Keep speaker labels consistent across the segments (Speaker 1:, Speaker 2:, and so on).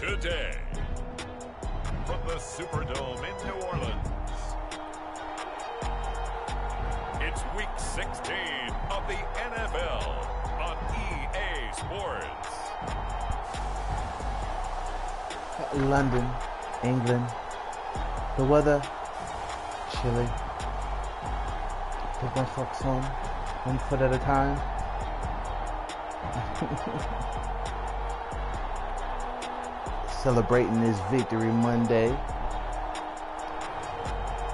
Speaker 1: today. From the Superdome in New Orleans, it's Week 16 of the NFL on EA Sports.
Speaker 2: London, England. The weather, chilly. Take my socks home, 1 foot at a time. Celebrating this Victory Monday.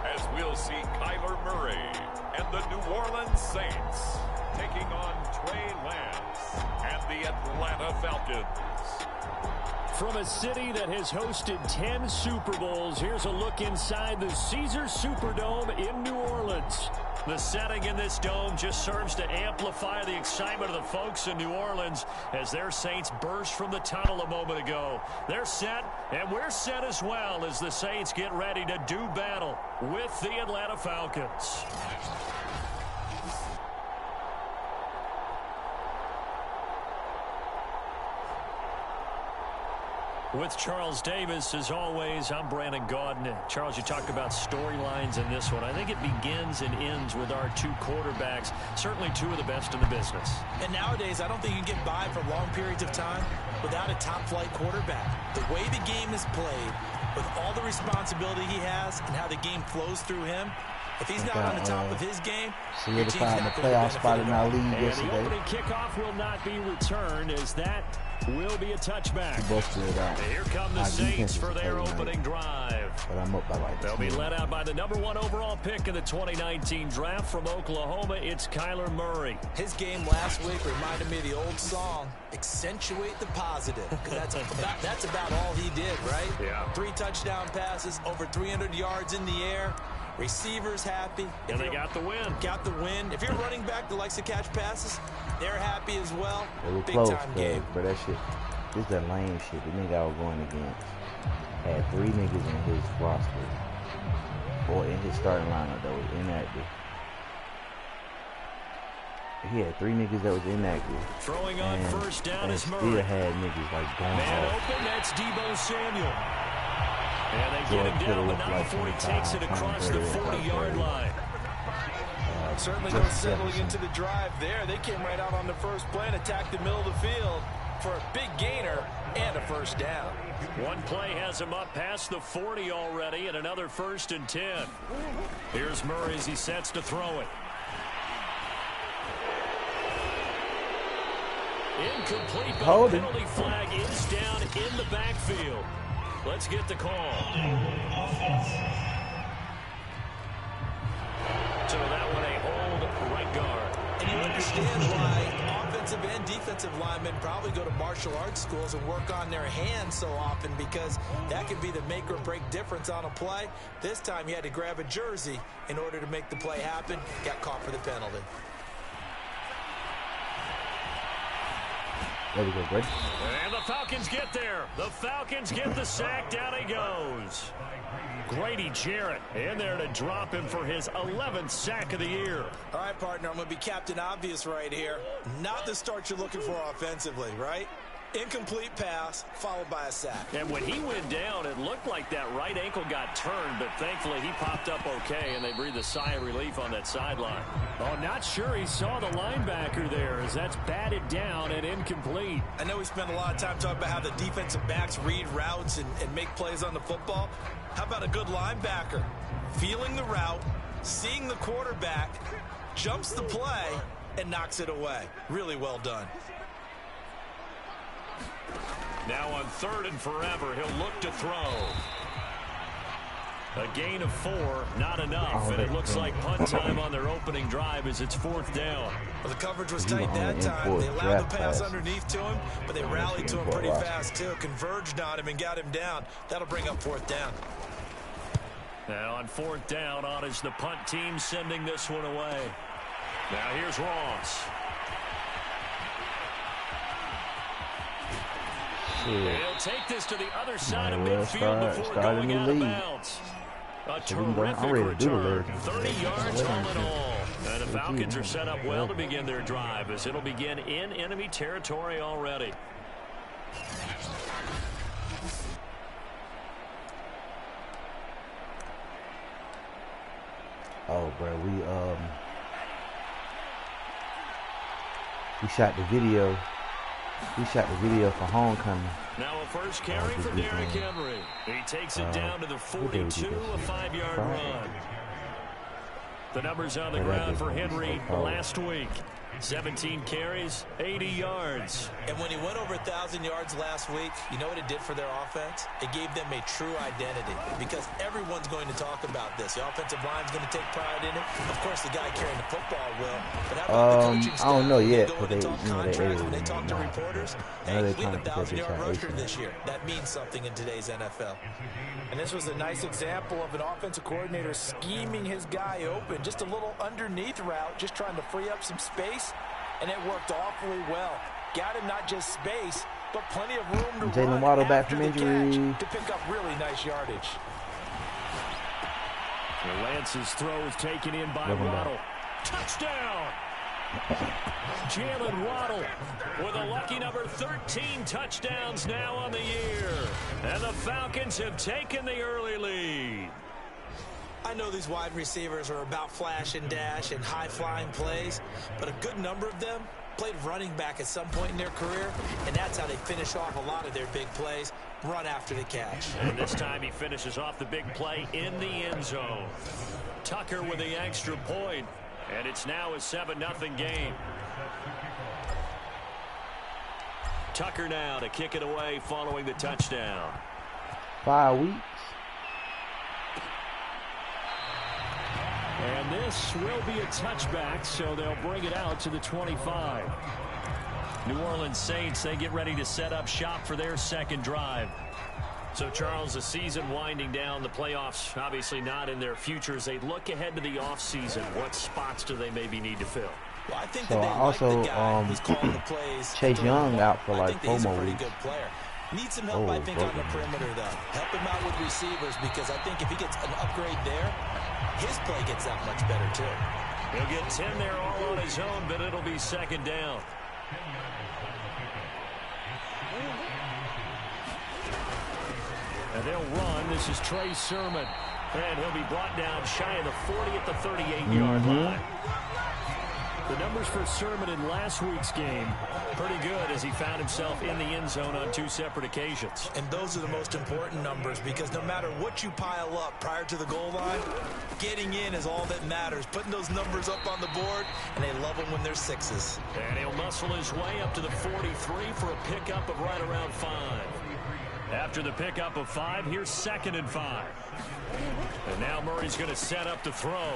Speaker 1: As we'll see Kyler Murray and the New Orleans Saints taking on Trey Lance and the Atlanta Falcons.
Speaker 3: From a city that has hosted 10 Super Bowls, here's a look inside the Caesars Superdome in New Orleans. The setting in this dome just serves to amplify the excitement of the folks in New Orleans as their Saints burst from the tunnel a moment ago. They're set, and we're set as well as the Saints get ready to do battle with the Atlanta Falcons. With Charles Davis, as always, I'm Brandon Gaudin. Charles, you talked about storylines in this one. I think it begins and ends with our two quarterbacks, certainly two of the best in the business.
Speaker 4: And nowadays, I don't think you can get by for long periods of time without a top-flight quarterback. The way the game is played, with all the responsibility he has and how the game flows through him, if he's not on the top of his game,
Speaker 2: solidifying the playoff spot in our league yesterday.
Speaker 3: The opening kickoff will not be returned as that will be a touchback. Here come the Saints for their opening drive.
Speaker 2: But I'm up by like
Speaker 3: They'll be led out by the #1 overall pick in the 2019 draft from Oklahoma. It's Kyler Murray.
Speaker 4: His game last week reminded me of the old song, accentuate the positive. Because that's about all he did, right?
Speaker 3: Yeah.
Speaker 4: 3 touchdown passes, over 300 yards in the air. Receivers happy.
Speaker 3: And they got the win.
Speaker 4: Got the win. If you're running back that likes to catch passes, they're happy as well.
Speaker 2: They were close, game. But that shit, this is that lame shit. The nigga I was going against had 3 niggas in his roster, or in his starting lineup that was inactive. He had 3 niggas that was inactive.
Speaker 3: Throwing on first down is Murray.
Speaker 2: Still had niggas like going
Speaker 3: Man
Speaker 2: off.
Speaker 3: open, that's Deebo Samuel. And they get him down, but not before he takes it across the 40-yard line.
Speaker 4: Certainly no settling into the drive there. They came right out on the first play and attacked the middle of the field for a big gainer and a first down.
Speaker 3: One play has him up past the 40 already, and another 1st and 10. Here's Murray as he sets to throw it. Incomplete, but the penalty flag is down in the backfield. Let's get the call. So that one a hold right guard.
Speaker 4: And you understand why offensive and defensive linemen probably go to martial arts schools and work on their hands so often, because that could be the make or break difference on a play. This time he had to grab a jersey in order to make the play happen. Got caught for the penalty.
Speaker 2: There we go, good.
Speaker 3: And the Falcons get there. The Falcons get the sack. Down he goes. Grady Jarrett in there to drop him for his 11th sack of the year.
Speaker 4: All right, partner, I'm going to be Captain Obvious right here. Not the start you're looking for offensively, right? Incomplete pass, followed by a sack.
Speaker 3: And when he went down, it looked like that right ankle got turned, but thankfully he popped up okay, and they breathed a sigh of relief on that sideline. Oh, not sure he saw the linebacker there, as that's batted down and incomplete.
Speaker 4: I know we spent a lot of time talking about how the defensive backs read routes and make plays on the football. How about a good linebacker? Feeling the route, seeing the quarterback, jumps the play, and knocks it away. Really well done.
Speaker 3: Now on 3rd and forever, he'll look to throw. A gain of 4, not enough, and it looks like punt time on their opening drive as it's 4th down.
Speaker 4: Well, the coverage was tight that time. They allowed the pass underneath to him, but they rallied to him pretty fast, too. Converged on him and got him down. That'll bring up 4th down.
Speaker 3: Now on 4th down, on is the punt team sending this one away. Now here's Ross. He'll take this to the other side of midfield before going out of bounds. A terrific return, 30 yards all in all. And the Falcons are set up well to begin their drive, as it'll begin in enemy territory already.
Speaker 2: Oh, bro, we shot the video. We shot the video for homecoming.
Speaker 3: Now a first carry for Derrick Henry. He takes it down to the 42, a 5-yard run. The numbers on the ground for Henry last week. 17 carries, 80 yards.
Speaker 4: And when he went over 1,000 yards last week, you know what it did for their offense? It gave them a true identity because everyone's going to talk about this. The offensive line's going to take pride in it. Of course, the guy carrying the football will. But how about the coaching staff?
Speaker 2: I don't know yet,
Speaker 4: but
Speaker 2: they,
Speaker 4: when they talk to reporters, hey, we have a 1,000-yard rusher this year. That means something in today's NFL. And this was a nice example of an offensive coordinator scheming his guy open. Just a little underneath route, just trying to free up some space. And it worked awfully well. Got him not just space, but plenty of room to
Speaker 2: Jalen Waddle back from injury
Speaker 4: to pick up really nice yardage.
Speaker 3: Lance's throw is taken in by Waddle. Touchdown! Jalen Waddle with a lucky number 13 touchdowns now on the year. And the Falcons have taken the early lead.
Speaker 4: I know these wide receivers are about flash and dash and high-flying plays, but a good number of them played running back at some point in their career, and that's how they finish off a lot of their big plays, run after the catch.
Speaker 3: And this time he finishes off the big play in the end zone. Tucker with the extra point, and it's now a 7-0 game. Tucker now to kick it away following the touchdown.
Speaker 2: 5 weeks.
Speaker 3: And this will be a touchback, so they'll bring it out to the 25. New Orleans Saints, they get ready to set up shop for their second drive. So, Charles, the season winding down, the playoffs obviously not in their future. As they look ahead to the offseason, what spots do they maybe need to fill?
Speaker 4: Well, I think
Speaker 2: so
Speaker 4: that they
Speaker 2: also,
Speaker 4: like the guy who's calling the plays.
Speaker 2: Chase Young out for like 4 more weeks.
Speaker 4: Good player. Needs some help, I think, on the perimeter, though. Help him out with receivers because I think if he gets an upgrade there, his play gets that much better, too.
Speaker 3: He'll get 10 there all on his own, but it'll be second down. And they'll run. This is Trey Sermon. And he'll be brought down shy of the 40 at the 38-yard line. The numbers for Sermon in last week's game, pretty good as he found himself in the end zone on 2 separate occasions.
Speaker 4: And those are the most important numbers because no matter what you pile up prior to the goal line, getting in is all that matters. Putting those numbers up on the board, and they love them when they're 6s.
Speaker 3: And he'll muscle his way up to the 43 for a pickup of right around 5. After the pickup of 5, here's 2nd and 5. And now Murray's going to set up to throw.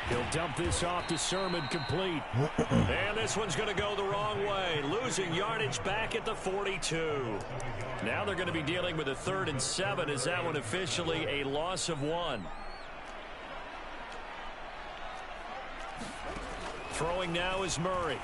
Speaker 3: He'll dump this off to Sermon, complete. And this one's going to go the wrong way. Losing yardage back at the 42. Now they're going to be dealing with a 3rd and 7 as that one officially a loss of 1. Throwing now is Murray.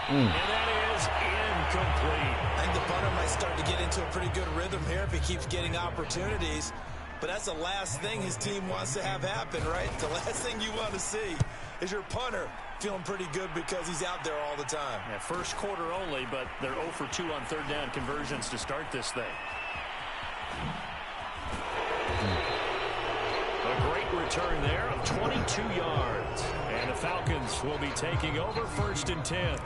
Speaker 3: And that is incomplete.
Speaker 4: I think the punter might start to get into a pretty good rhythm here if he keeps getting opportunities. But that's the last thing his team wants to have happen, right? The last thing you want to see is your punter feeling pretty good because he's out there all the time.
Speaker 3: Yeah, first quarter only, but they're 0 for 2 on 3rd down conversions to start this thing. A great return there of 22 yards. And the Falcons will be taking over 1st and 10.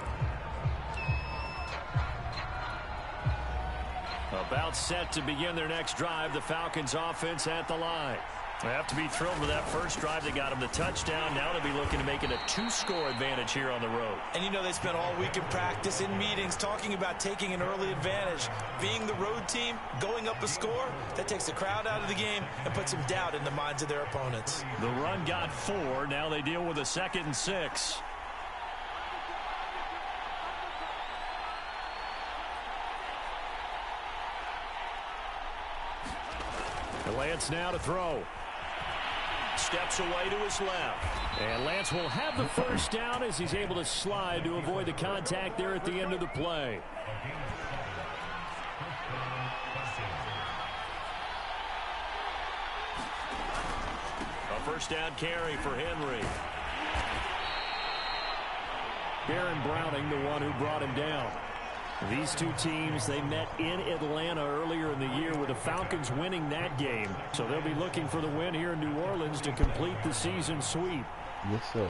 Speaker 3: About set to begin their next drive, the Falcons offense at the line. They have to be thrilled with that first drive. They got them the touchdown. Now they'll be looking to make it a 2-score advantage here on the road.
Speaker 4: And you know they spent all week in practice, in meetings, talking about taking an early advantage. Being the road team, going up a score, that takes the crowd out of the game and puts some doubt in the minds of their opponents.
Speaker 3: The run got 4. Now they deal with a 2nd and 6. Lance now to throw. Steps away to his left. And Lance will have the first down as he's able to slide to avoid the contact there at the end of the play. A first down carry for Henry. Aaron Browning, the one who brought him down. These two teams, they met in Atlanta earlier in the year with the Falcons winning that game. So they'll be looking for the win here in New Orleans to complete the season sweep.
Speaker 2: Yes, sir.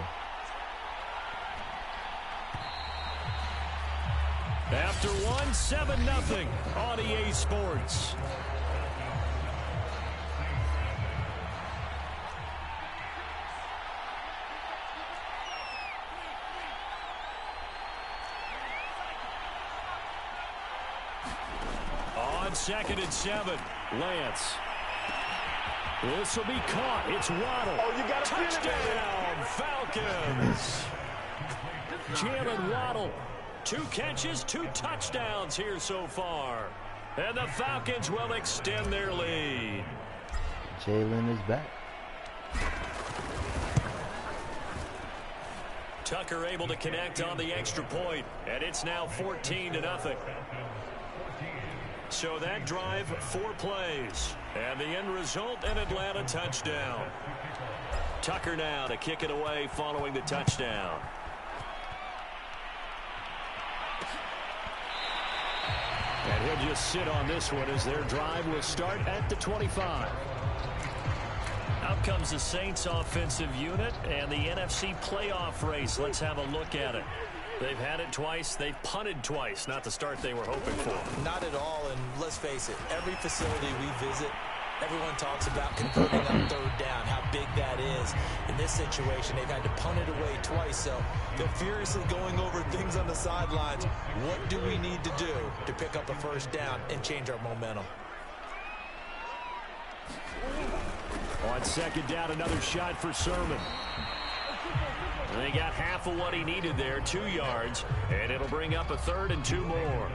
Speaker 3: After one, 7-0 on EA Sports. On 2nd and 7, Lance. This will be caught. It's Waddle.
Speaker 5: Oh, you got to
Speaker 3: touchdown, Falcons. Jalen Waddle. 2 catches, 2 touchdowns here so far. And the Falcons will extend their lead.
Speaker 2: Jalen is back.
Speaker 3: Tucker able to connect on the extra point, and it's now 14-0. So that drive, 4 plays, and the end result, an Atlanta touchdown. Tucker now to kick it away following the touchdown. And he'll just sit on this one as their drive will start at the 25. Out comes the Saints offensive unit and the NFC playoff race. Let's have a look at it. They've had it twice. They've punted twice. Not the start they were hoping for.
Speaker 4: Not at all, and let's face it, every facility we visit, everyone talks about converting on 3rd down, how big that is. In this situation, they've had to punt it away twice, so they're furiously going over things on the sidelines. What do we need to do to pick up a 1st down and change our momentum?
Speaker 3: On 2nd down, another shot for Sermon. And they got half of what he needed there, 2 yards, and it'll bring up a 3rd and 2 more.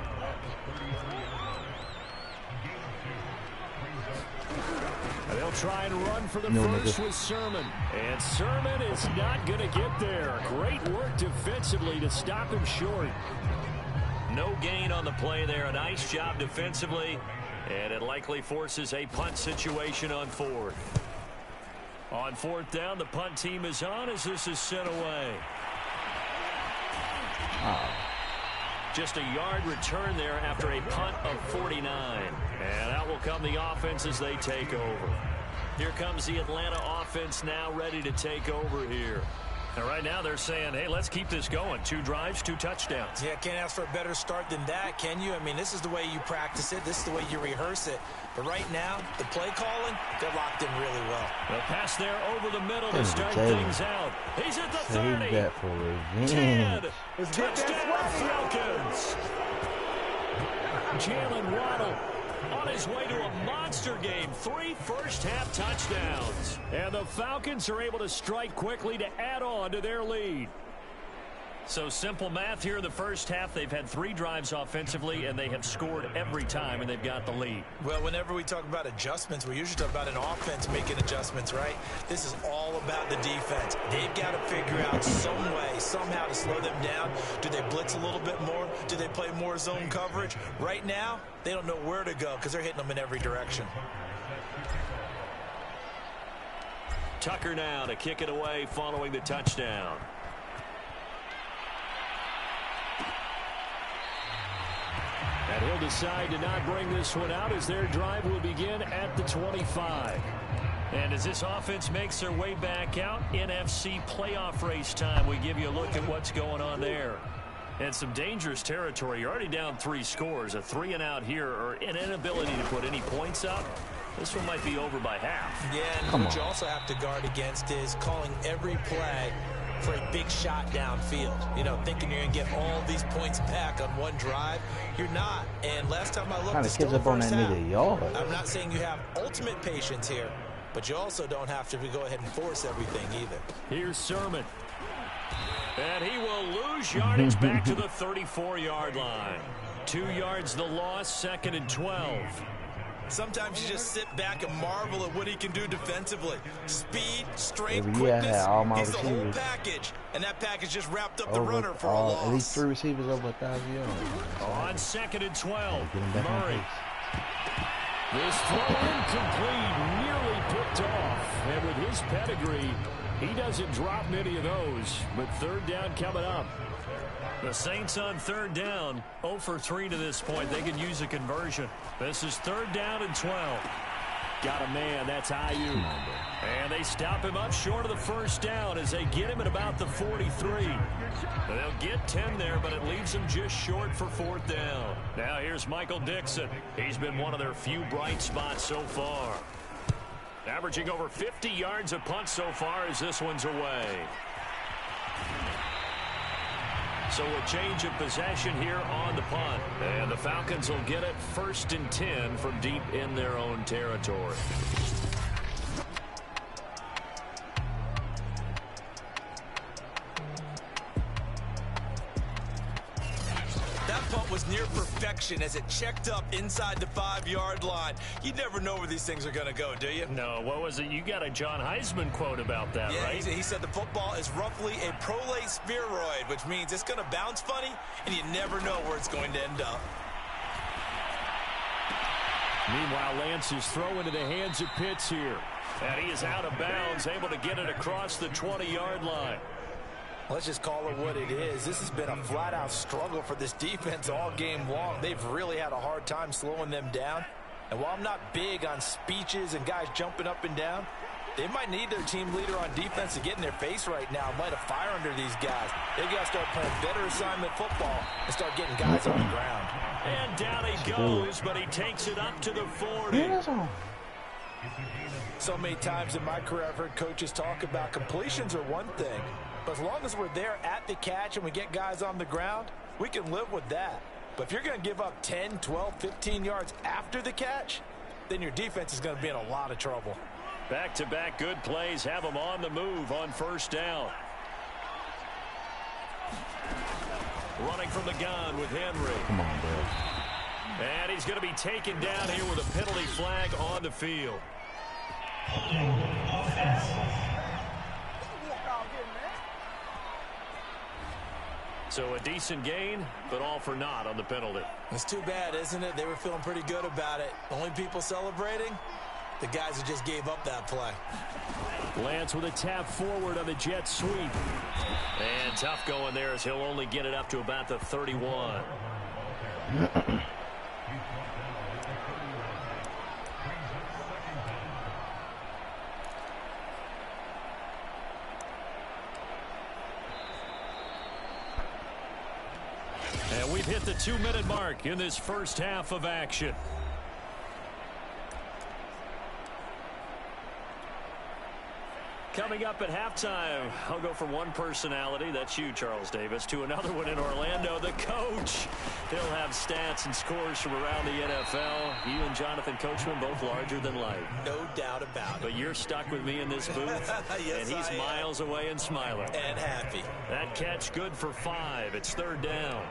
Speaker 3: And they'll try and run for the first with Sermon. And Sermon is not going to get there. Great work defensively to stop him short. No gain on the play there. A nice job defensively. And it likely forces a punt situation on 4th. On 4th down, the punt team is on as this is sent away. Just a yard return there after a punt of 49. And out will come the offense as they take over. Here comes the Atlanta offense now ready to take over here. And right now they're saying, hey, let's keep this going. 2 drives, 2 touchdowns.
Speaker 4: Yeah, can't ask for a better start than that, can you? I mean, this is the way you practice it. This is the way you rehearse it. But right now, the play calling, they're locked in really well.
Speaker 3: The pass there over the middle to start things out. He's at the 30.
Speaker 2: Save that for revenge.
Speaker 3: 10. Touchdown, Falcons. Jalen Waddle on his way to a monster game. 3 first-half touchdowns. And the Falcons are able to strike quickly to add on to their lead. So simple math here in the first half. They've had 3 drives offensively, and they have scored every time, and they've got the lead.
Speaker 4: Well, whenever we talk about adjustments, we usually talk about an offense making adjustments, right? This is all about the defense. They've got to figure out some way, somehow to slow them down. Do they blitz a little bit more? Do they play more zone coverage? Right now, they don't know where to go because they're hitting them in every direction.
Speaker 3: Tucker now to kick it away following the touchdown. And he'll decide to not bring this one out as their drive will begin at the 25. And as this offense makes their way back out, NFC playoff race time, we give you a look at what's going on there. And some dangerous territory. You're already down 3 scores. A 3-and-out here, or an inability to put any points up. This one might be over by half.
Speaker 4: Yeah, and what you also have to guard against is calling every play for a big shot downfield. You know, thinking you're going to get all these points back on one drive. You're not. And last time I looked, it's still the first half. I'm not saying you have ultimate patience here, but you also don't have to go ahead and force everything either.
Speaker 3: Here's Sermon. And he will lose yardage back to the 34-yard line. 2 yards the loss, 2nd and 12.
Speaker 4: Sometimes you just sit back and marvel at what he can do defensively. Speed, strength, quickness. He's the whole package. And that package just wrapped up the runner for a loss.
Speaker 2: At least 3 receivers over 1,000 yards.
Speaker 3: On 2nd and 12, Murray. This throw incomplete, nearly put picked off. And with his pedigree, he doesn't drop many of those. But third down coming up. The Saints on third down, 0 for 3 to this point. They can use a conversion. This is third down and 12. Got a man, that's IU. And they stop him up short of the first down as they get him at about the 43. They'll get 10 there, but it leaves them just short for fourth down. Now here's Michael Dixon. He's been one of their few bright spots so far. Averaging over 50 yards a punt so far as this one's away. So a change of possession here on the punt. And the Falcons will get it 1st and 10 from deep in their own territory.
Speaker 4: That punt was near perfection as it checked up inside the 5-yard line. You never know where these things are going to go, do you?
Speaker 3: No, what was it? You got a John Heisman quote about that,
Speaker 4: yeah,
Speaker 3: right?
Speaker 4: He said the football is roughly a prolate spheroid, which means it's going to bounce funny, and you never know where it's going to end up.
Speaker 3: Meanwhile, Lance is thrown into the hands of Pitts here. And he is out of bounds, able to get it across the 20-yard line.
Speaker 4: Let's just call it what it is. This has been a flat-out struggle for this defense all game long. They've really had a hard time slowing them down. And while I'm not big on speeches and guys jumping up and down, they might need their team leader on defense to get in their face right now, light a fire under these guys. They've got to start playing better assignment football and start getting guys on the ground.
Speaker 3: And down he goes, but he takes it up to the 40.
Speaker 4: So many times in my career, I've heard coaches talk about completions are one thing. But as long as we're there at the catch and we get guys on the ground, we can live with that. But if you're going to give up 10, 12, 15 yards after the catch, then your defense is going to be in a lot of trouble.
Speaker 3: Back-to-back good plays have them on the move on first down. Running from the gun with Henry.
Speaker 2: Come on, bro.
Speaker 3: And he's going to be taken down here with a penalty flag on the field. So a decent gain, but all for naught on the penalty.
Speaker 4: It's too bad, isn't it? They were feeling pretty good about it. Only people celebrating, the guys who just gave up that play.
Speaker 3: Lance with a tap forward on the jet sweep. And tough going there as he'll only get it up to about the 31. And we've hit the 2-minute mark in this first half of action. Coming up at halftime, I'll go from one personality, that's you, Charles Davis, to another one in Orlando, the coach. He'll have stats and scores from around the NFL. You and Jonathan Coachman both larger than life.
Speaker 4: No doubt about it.
Speaker 3: But you're stuck with me in this booth,
Speaker 4: yes,
Speaker 3: and he's miles away and smiling.
Speaker 4: And happy.
Speaker 3: That catch good for 5. It's third down.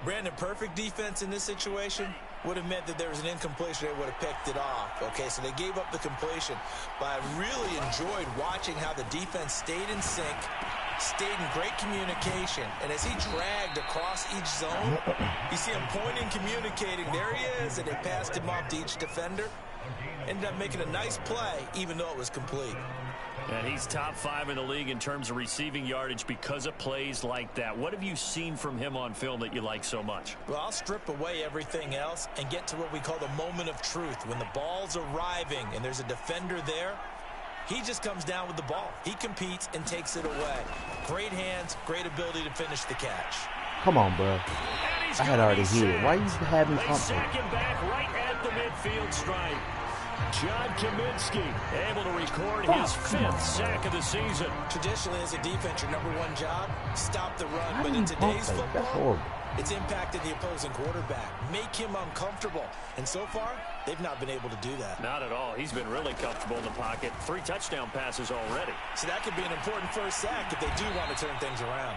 Speaker 4: Brandon, perfect defense in this situation would have meant that there was an incompletion. They would have picked it off. Okay, so they gave up the completion. But I really enjoyed watching how the defense stayed in sync, stayed in great communication. And as he dragged across each zone, you see him pointing, communicating. There he is, and they passed him off to each defender. Ended up making a nice play, even though it was complete.
Speaker 3: And he's top 5 in the league in terms of receiving yardage because of plays like that. What have you seen from him on film that you like so much?
Speaker 4: Well, I'll strip away everything else and get to what we call the moment of truth. When the ball's arriving and there's a defender there, he just comes down with the ball. He competes and takes it away. Great hands, great ability to finish the catch.
Speaker 2: Come on, bro. I had already hit it. Why you having
Speaker 3: something? Sack him back right at the midfield stripe. John Kaminsky able to record his 5th sack of the season.
Speaker 4: Traditionally, as a defense, your #1 job, stop the run. But in today's football, it's impacted the opposing quarterback. Make him uncomfortable. And so far, they've not been able to do that.
Speaker 3: Not at all. He's been really comfortable in the pocket. 3 touchdown passes already.
Speaker 4: So that could be an important first sack if they do want to turn things around.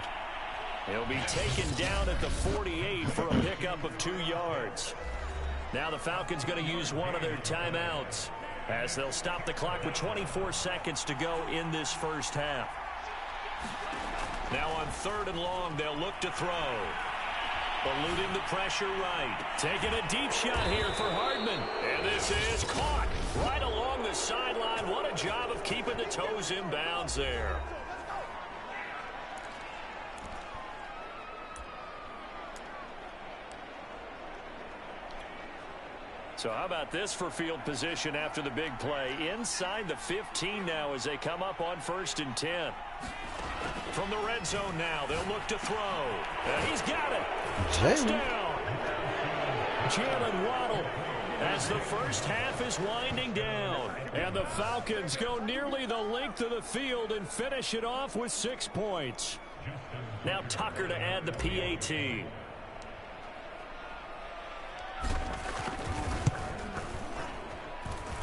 Speaker 3: He'll be taken down at the 48 for a pickup of 2 yards. Now the Falcons going to use one of their timeouts as they'll stop the clock with 24 seconds to go in this first half. Now on 3rd and long, they'll look to throw. Eluding the pressure right. Taking a deep shot here for Hardman. And this is caught right along the sideline. What a job of keeping the toes in bounds there. So how about this for field position after the big play? Inside the 15 now as they come up on 1st and 10. From the red zone now, they'll look to throw. And he's got it. Touchdown. Jalen Waddle as the first half is winding down. And the Falcons go nearly the length of the field and finish it off with 6 points. Now Tucker to add the PAT.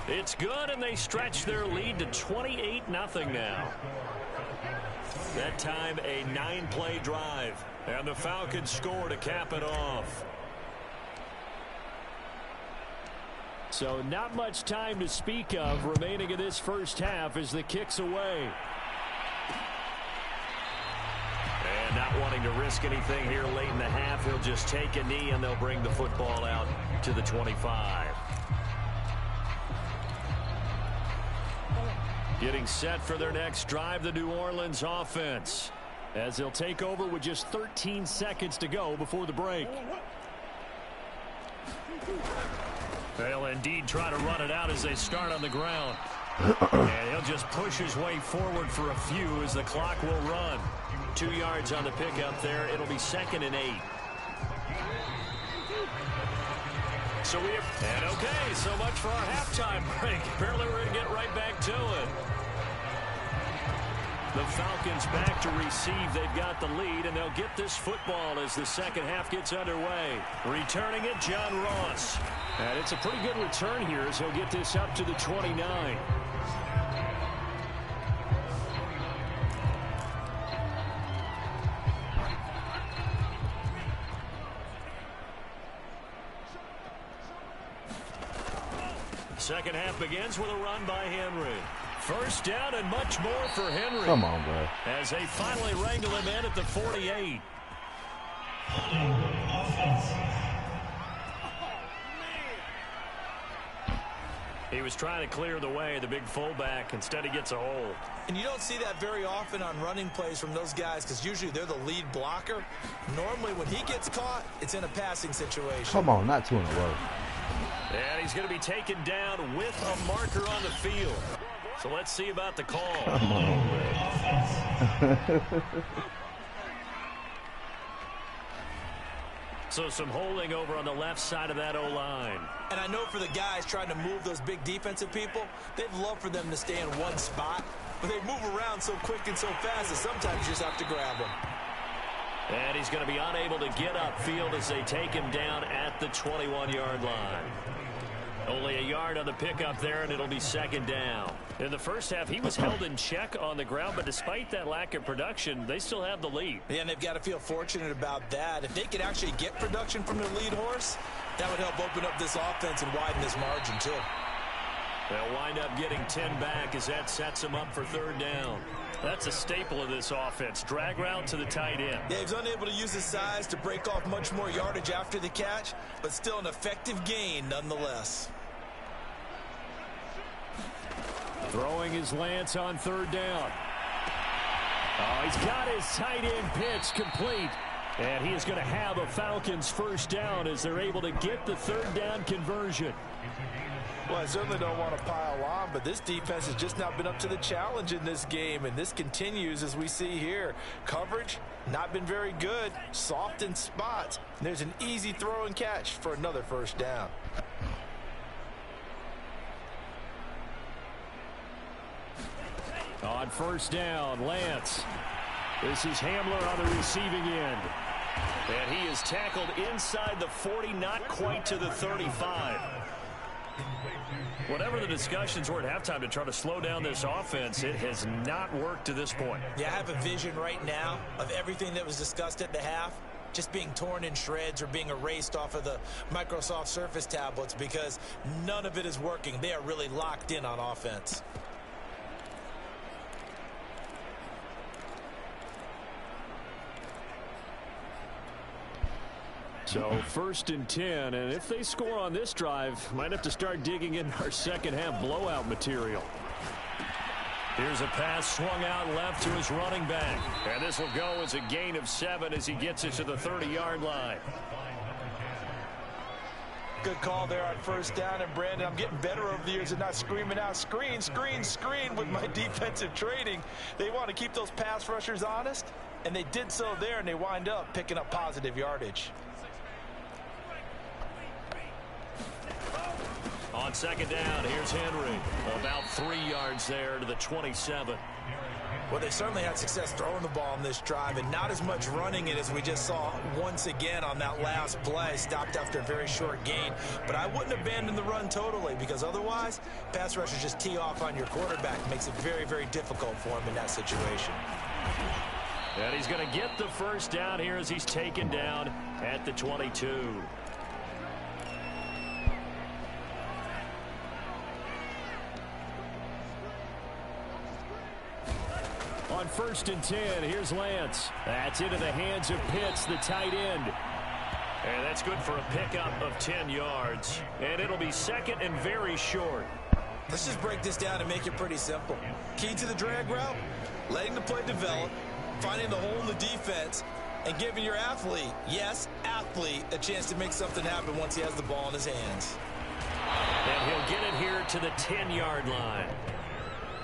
Speaker 3: It's good, and they stretch their lead to 28-0 now. That time, a 9-play drive, and the Falcons score to cap it off. So not much time to speak of remaining in this first half as the kick's away. And not wanting to risk anything here late in the half, he'll just take a knee, and they'll bring the football out to the 25. Getting set for their next drive, the New Orleans offense, as they'll take over with just 13 seconds to go before the break. They'll indeed try to run it out as they start on the ground. And he'll just push his way forward for a few as the clock will run. 2 yards on the pickup there. It'll be 2nd and 8. So we have, and okay, so much for our halftime break. Apparently we're going to get right back to it. The Falcons back to receive. They've got the lead, and they'll get this football as the second half gets underway. Returning it, John Ross. And it's a pretty good return here as he'll get this up to the 29. Second half begins with a run by Henry. First down and much more for Henry.
Speaker 2: Come on, bro.
Speaker 3: As they finally wrangle him in at the 48. He was trying to clear the way, the big fullback. Instead, he gets a hold.
Speaker 4: And you don't see that very often on running plays from those guys because usually they're the lead blocker. Normally, when he gets caught, it's in a passing situation.
Speaker 2: Come on, not 2 in a row.
Speaker 3: And he's going to be taken down with a marker on the field. So let's see about the call.
Speaker 2: Come on, man.
Speaker 3: So some holding over on the left side of that O-line.
Speaker 4: And I know for the guys trying to move those big defensive people, they'd love for them to stay in one spot. But they move around so quick and so fast that sometimes you just have to grab them.
Speaker 3: And he's going to be unable to get upfield as they take him down at the 21-yard line. Only a yard on the pickup there, and it'll be 2nd down. In the first half, he was held in check on the ground, but despite that lack of production, they still have the lead.
Speaker 4: Yeah, and they've got to feel fortunate about that. If they could actually get production from their lead horse, that would help open up this offense and widen this margin, too.
Speaker 3: They'll wind up getting 10 back as that sets them up for 3rd down. That's a staple of this offense. Drag route to the tight end.
Speaker 4: Yeah, he's unable to use his size to break off much more yardage after the catch, but still an effective gain nonetheless.
Speaker 3: Throwing his Lance on 3rd down. Oh, he's got his tight end pitch complete. And he is going to have a Falcons 1st down as they're able to get the 3rd down conversion.
Speaker 4: Well, I certainly don't want to pile on, but this defense has just not been up to the challenge in this game, and this continues as we see here. Coverage, not been very good, soft in spots. And there's an easy throw and catch for another 1st down.
Speaker 3: On 1st down, Lance. This is Hamler on the receiving end. And he is tackled inside the 40, not quite to the 35. Whatever the discussions were at halftime to try to slow down this offense, it has not worked to this point.
Speaker 4: Yeah, I have a vision right now of everything that was discussed at the half just being torn in shreds or being erased off of the Microsoft Surface tablets because none of it is working. They are really locked in on offense.
Speaker 3: So 1st and 10, and if they score on this drive, might have to start digging in our second half blowout material. Here's a pass swung out left to his running back. And this will go as a gain of 7 as he gets it to the 30-yard line.
Speaker 4: Good call there on 1st down. And, Brandon, I'm getting better over the years and not screaming out, screen, screen, screen with my defensive training. They want to keep those pass rushers honest, and they did so there, and they wind up picking up positive yardage.
Speaker 3: On 2nd down, here's Henry. About 3 yards there to the 27.
Speaker 4: Well, they certainly had success throwing the ball on this drive, and not as much running it as we just saw once again on that last play. Stopped after a very short gain. But I wouldn't abandon the run totally, because otherwise, pass rushers just tee off on your quarterback. It makes it very, very difficult for him in that situation.
Speaker 3: And he's going to get the 1st down here as he's taken down at the 22. On 1st and 10, here's Lance. That's into the hands of Pitts, the tight end. And that's good for a pickup of 10 yards. And it'll be 2nd and very short.
Speaker 4: Let's just break this down and make it pretty simple. Key to the drag route, letting the play develop, finding the hole in the defense, and giving your athlete, yes, athlete, a chance to make something happen once he has the ball in his hands.
Speaker 3: And he'll get it here to the 10-yard line.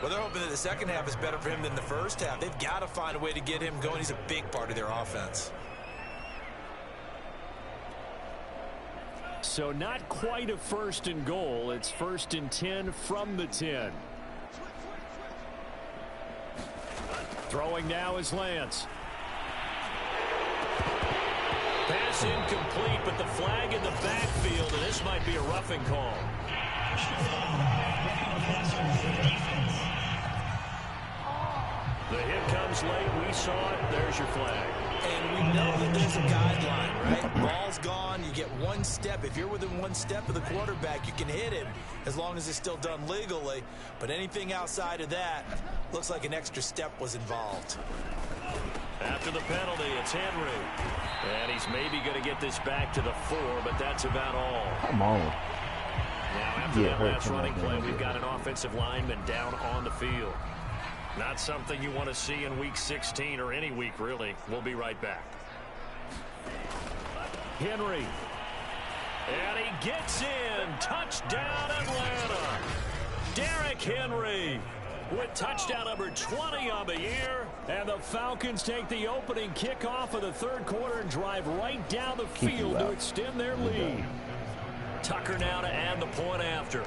Speaker 4: Well, they're hoping that the second half is better for him than the first half. They've got to find a way to get him going. He's a big part of their offense.
Speaker 3: So not quite a 1st and goal. It's 1st and 10 from the 10. Throwing now is Lance. Pass incomplete, but the flag in the backfield, and this might be a roughing call. The hit comes late. We saw it. There's your flag.
Speaker 4: And we know that there's a guideline, right? Ball's gone. You get 1 step. If you're within 1 step of the quarterback, you can hit him as long as it's still done legally. But anything outside of that looks like an extra step was involved.
Speaker 3: After the penalty, it's Henry. And he's maybe going to get this back to the 4, but that's about all.
Speaker 2: Come on.
Speaker 3: Now, after that last running play, we've got an offensive lineman down on the field. Not something you want to see in Week 16 or any week, really. We'll be right back. Henry. And he gets in. Touchdown, Atlanta. Derrick Henry with touchdown number 20 on the year. And the Falcons take the opening kickoff of the 3rd quarter and drive right down the field to extend their lead. Tucker now to add the point after.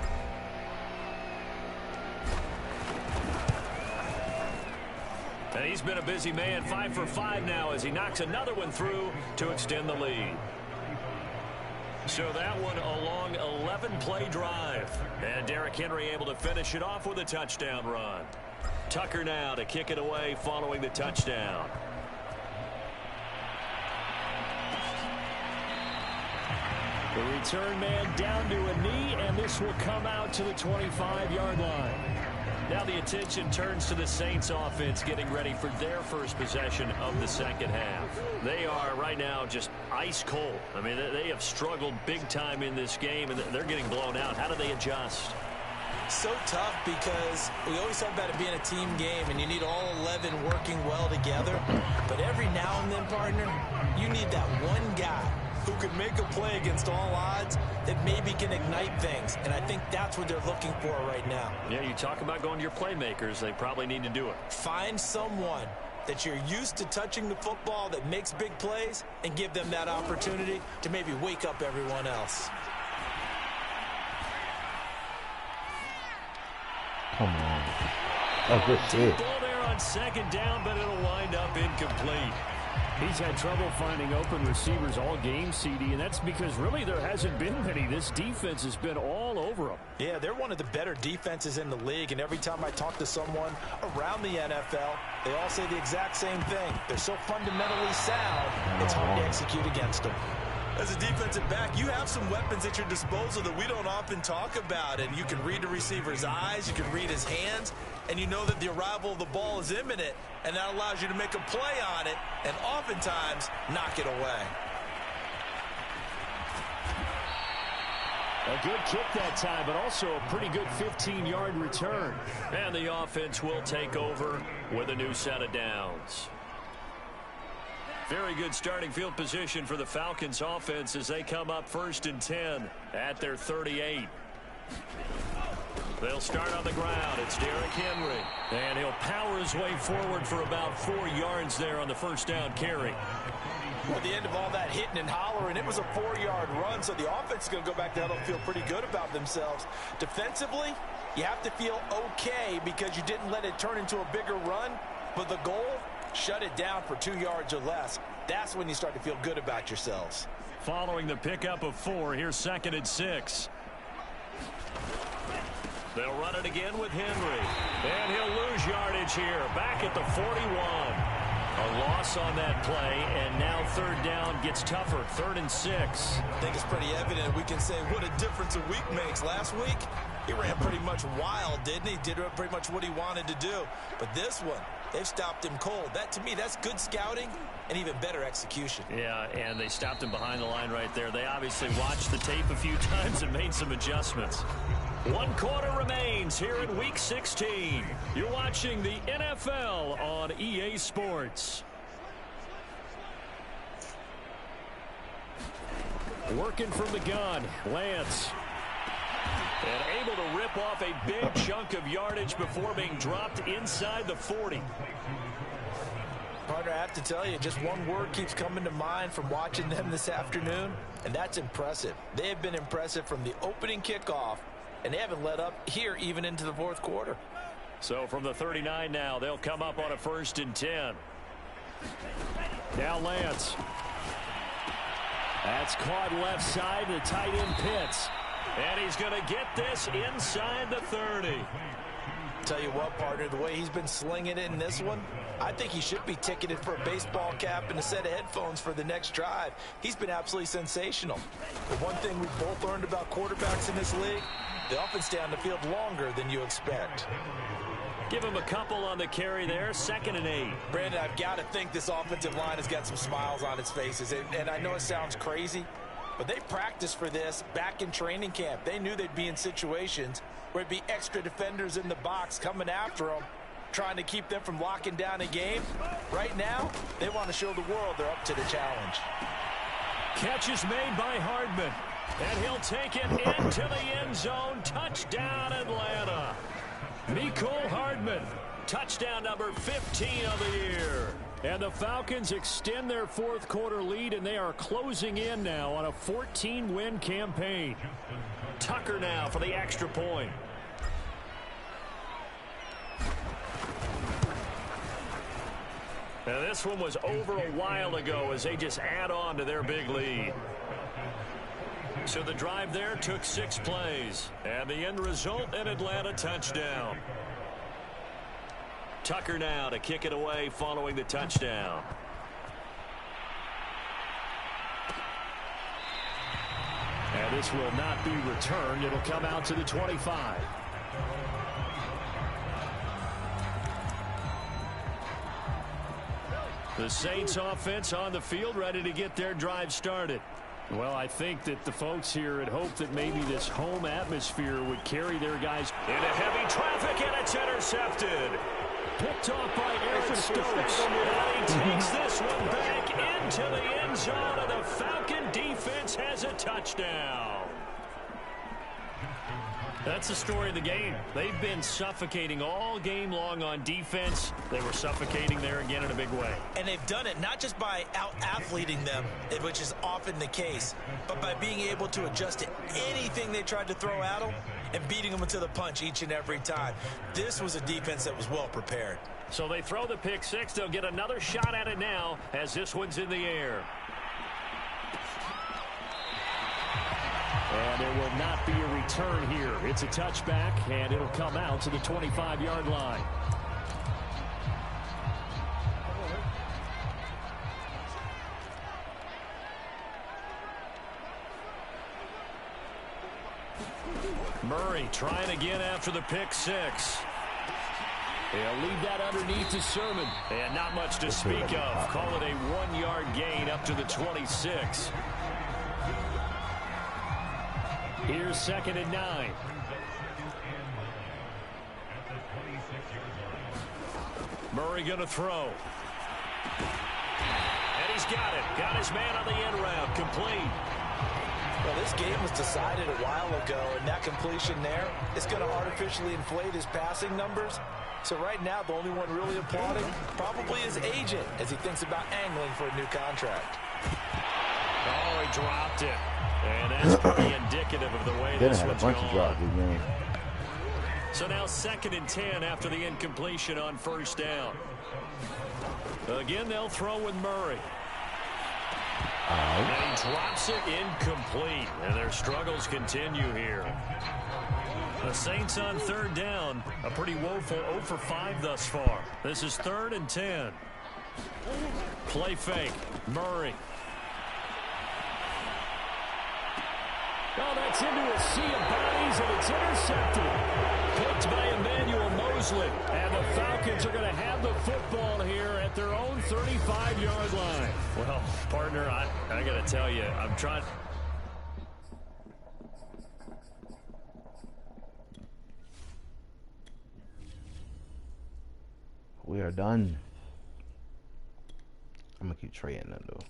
Speaker 3: And he's been a busy man, 5 for 5 now as he knocks another one through to extend the lead. So that one a long 11-play drive. And Derrick Henry able to finish it off with a touchdown run. Tucker now to kick it away following the touchdown. The return man down to a knee, and this will come out to the 25-yard line. Now the attention turns to the Saints offense getting ready for their first possession of the second half. They are right now just ice cold. I mean, they have struggled big time in this game, and they're getting blown out. How do they adjust?
Speaker 4: So tough because we always talk about it being a team game, and you need all 11 working well together. But every now and then, partner, you need that one guy who can make a play against all odds that maybe can ignite things. And I think that's what they're looking for right now.
Speaker 3: Yeah, you talk about going to your playmakers. They probably need to do it.
Speaker 4: Find someone that you're used to touching the football that makes big plays and give them that opportunity to maybe wake up everyone else.
Speaker 2: Come on. Oh, good shit.
Speaker 3: Ball there on second down, but it'll wind up incomplete. He's had trouble finding open receivers all game, CD, and that's because really there hasn't been many. This defense has been all over them.
Speaker 4: Yeah, they're one of the better defenses in the league, and every time I talk to someone around the NFL, they all say the exact same thing. They're so fundamentally sound, it's hard to execute against them. As a defensive back, you have some weapons at your disposal that we don't often talk about, and you can read the receiver's eyes, you can read his hands, and you know that the arrival of the ball is imminent, and that allows you to make a play on it and oftentimes knock it away.
Speaker 3: A good kick that time, but also a pretty good 15-yard return. And the offense will take over with a new set of downs. Very good starting field position for the Falcons offense as they come up 1st and 10 at their 38. They'll start on the ground. It's Derrick Henry. And he'll power his way forward for about 4 yards there on the first down carry.
Speaker 4: Well, at the end of all that hitting and hollering, it was a 4-yard run, so the offense is going to go back to huddle and feel pretty good about themselves. Defensively, you have to feel okay because you didn't let it turn into a bigger run, but the goal, shut it down for 2 yards or less. That's when you start to feel good about yourselves.
Speaker 3: Following the pickup of 4, here's 2nd and 6. They'll run it again with Henry. And he'll lose yardage here. Back at the 41. A loss on that play, and now 3rd down gets tougher. 3rd and 6.
Speaker 4: I think it's pretty evident. We can say what a difference a week makes. Last week, he ran pretty much wild, didn't he? Did pretty much what he wanted to do. But this one, they've stopped him cold. That, to me, that's good scouting and even better execution.
Speaker 3: Yeah, and they stopped him behind the line right there. They obviously watched the tape a few times and made some adjustments. 1 quarter remains here in Week 16. You're watching the NFL on EA Sports. Working from the gun, Lance. And able to rip off a big chunk of yardage before being dropped inside the 40.
Speaker 4: Partner, I have to tell you, just one word keeps coming to mind from watching them this afternoon, and that's impressive. They have been impressive from the opening kickoff, and they haven't let up here even into the 4th quarter.
Speaker 3: So from the 39 now, they'll come up on a 1st and 10. Now Lance. That's caught left side, the tight end Pitts. And he's going to get this inside the 30.
Speaker 4: Tell you what, partner, the way he's been slinging it in this one, I think he should be ticketed for a baseball cap and a set of headphones for the next drive. He's been absolutely sensational. The one thing we've both learned about quarterbacks in this league, they often stay on the field longer than you expect.
Speaker 3: Give him a couple on the carry there. 2nd and 8.
Speaker 4: Brandon, I've got to think this offensive line has got some smiles on its faces. And I know it sounds crazy, but they practiced for this back in training camp. They knew they'd be in situations where it'd be extra defenders in the box coming after them, trying to keep them from locking down a game. Right now, they want to show the world they're up to the challenge.
Speaker 3: Catch is made by Hardman. And he'll take it into the end zone. Touchdown, Atlanta. Mecole Hardman. Touchdown number 15 of the year. And the Falcons extend their 4th quarter lead, and they are closing in now on a 14-win campaign. Tucker now for the extra point. Now this one was over a while ago as they just add on to their big lead. So the drive there took 6 plays. And the end result, an Atlanta touchdown. Tucker now to kick it away following the touchdown. And this will not be returned. It'll come out to the 25. The Saints offense on the field, ready to get their drive started. Well, I think that the folks here had hoped that maybe this home atmosphere would carry their guys into heavy traffic, and it's intercepted. Picked off by Aaron Stokes. And he takes this one back into the end zone, and the Falcon defense has a touchdown. That's the story of the game. They've been suffocating all game long on defense. They were suffocating there again in a big way.
Speaker 4: And they've done it not just by out-athleting them, which is often the case, but by being able to adjust to anything they tried to throw at them and beating them to the punch each and every time. This was a defense that was well prepared.
Speaker 3: So they throw the pick 6. They'll get another shot at it now as this one's in the air. And there will not be a return here. It's a touchback, and it'll come out to the 25-yard line. Murray trying again after the pick 6. They'll leave that underneath to Sermon. And not much to speak of. Call it a 1-yard gain up to the 26. Here's 2nd and 9. Murray going to throw. And he's got it. Got his man on the end route. Complete.
Speaker 4: Well, this game was decided a while ago, and that completion there is going to artificially inflate his passing numbers. So right now, the only one really applauding probably his agent as he thinks about angling for a new contract.
Speaker 3: Oh, he dropped it. And that's pretty indicative of the way this one's gone.
Speaker 2: Of drops, man.
Speaker 3: So now 2nd and 10 after the incompletion on 1st down. Again, they'll throw with Murray. And he drops it incomplete. And their struggles continue here. The Saints on 3rd down. A pretty woeful 0 for 5 thus far. This is 3rd and 10. Play fake. Murray. Oh, that's into a sea of bodies, and it's intercepted. Picked by Emmanuel Mosley. And the Falcons are going to have the football here at their own 35-yard line. Well, partner, I got to tell you, I'm trying.
Speaker 2: We are done. I'm going to keep trading them, though.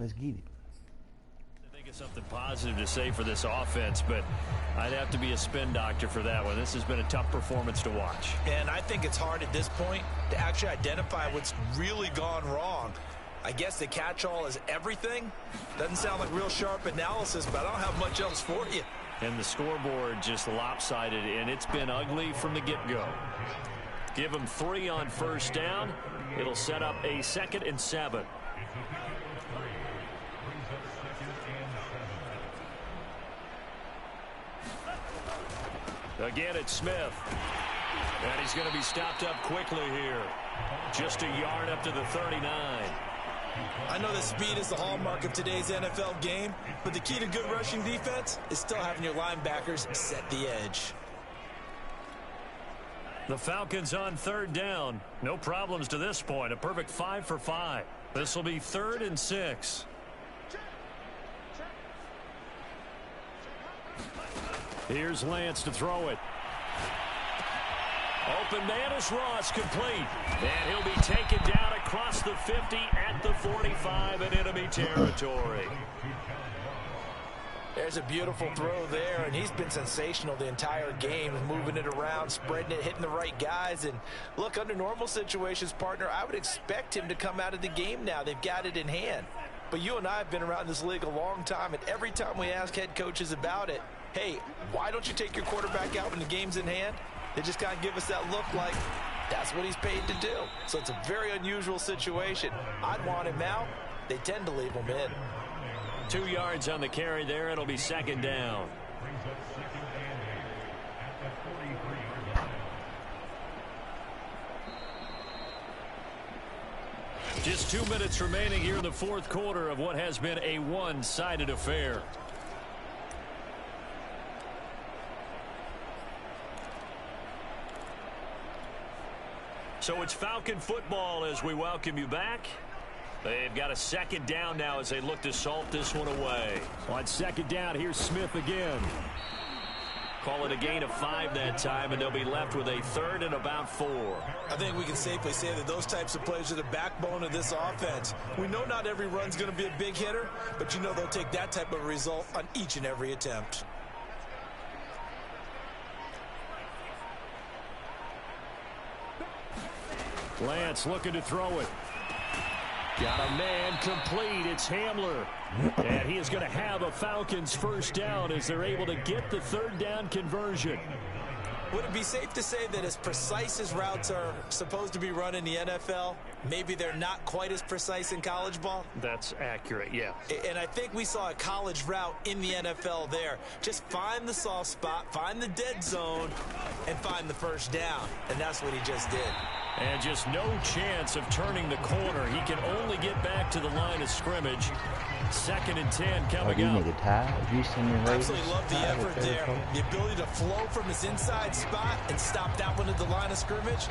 Speaker 2: Let's get it.
Speaker 3: I think it's something positive to say for this offense, but I'd have to be a spin doctor for that one. This has been a tough performance to watch.
Speaker 4: And I think it's hard at this point to actually identify what's really gone wrong. I guess the catch-all is everything. Doesn't sound like real sharp analysis, but I don't have much else for you.
Speaker 3: And the scoreboard just lopsided, and it's been ugly from the get-go. Give them 3 on 1st down. It'll set up a 2nd and 7. Again, it's Smith. And he's going to be stopped up quickly here. Just a yard up to the 39.
Speaker 4: I know that speed is the hallmark of today's NFL game, but the key to good rushing defense is still having your linebackers set the edge.
Speaker 3: The Falcons on third down. No problems to this point. A perfect 5 for 5. This will be 3rd and 6. Here's Lance to throw it. Open man is Ross, complete. And he'll be taken down across the 50 at the 45 in enemy territory.
Speaker 4: There's a beautiful throw there, and he's been sensational the entire game, moving it around, spreading it, hitting the right guys. And look, under normal situations, partner, I would expect him to come out of the game now. They've got it in hand. But you and I have been around this league a long time, and every time we ask head coaches about it, hey, why don't you take your quarterback out when the game's in hand? They just kind of give us that look like that's what he's paid to do. So it's a very unusual situation. I'd want him out. They tend to leave him in.
Speaker 3: 2 yards on the carry there. It'll be 2nd down. Just 2 minutes remaining here in the 4th quarter of what has been a one-sided affair. So it's Falcon football as we welcome you back. They've got a 2nd down now as they look to salt this one away. On 2nd down, here's Smith again. Call it a gain of 5 that time, and they'll be left with a 3rd and about 4.
Speaker 4: I think we can safely say that those types of plays are the backbone of this offense. We know not every run's going to be a big hitter, but you know they'll take that type of result on each and every attempt.
Speaker 3: Lance looking to throw it. Got a man complete. It's Hamler. And he is going to have a Falcons first down as they're able to get the 3rd down conversion.
Speaker 4: Would it be safe to say that as precise as routes are supposed to be run in the NFL, maybe they're not quite as precise in college ball?
Speaker 3: That's accurate, yeah.
Speaker 4: And I think we saw a college route in the NFL there. Just find the soft spot, find the dead zone, and find the first down. And that's what he just did.
Speaker 3: And just no chance of turning the corner. He can only get back to the line of scrimmage. 2nd and 10 coming up.
Speaker 4: Absolutely love the effort there. The ability to flow from his inside spot and stop that one at the line of scrimmage.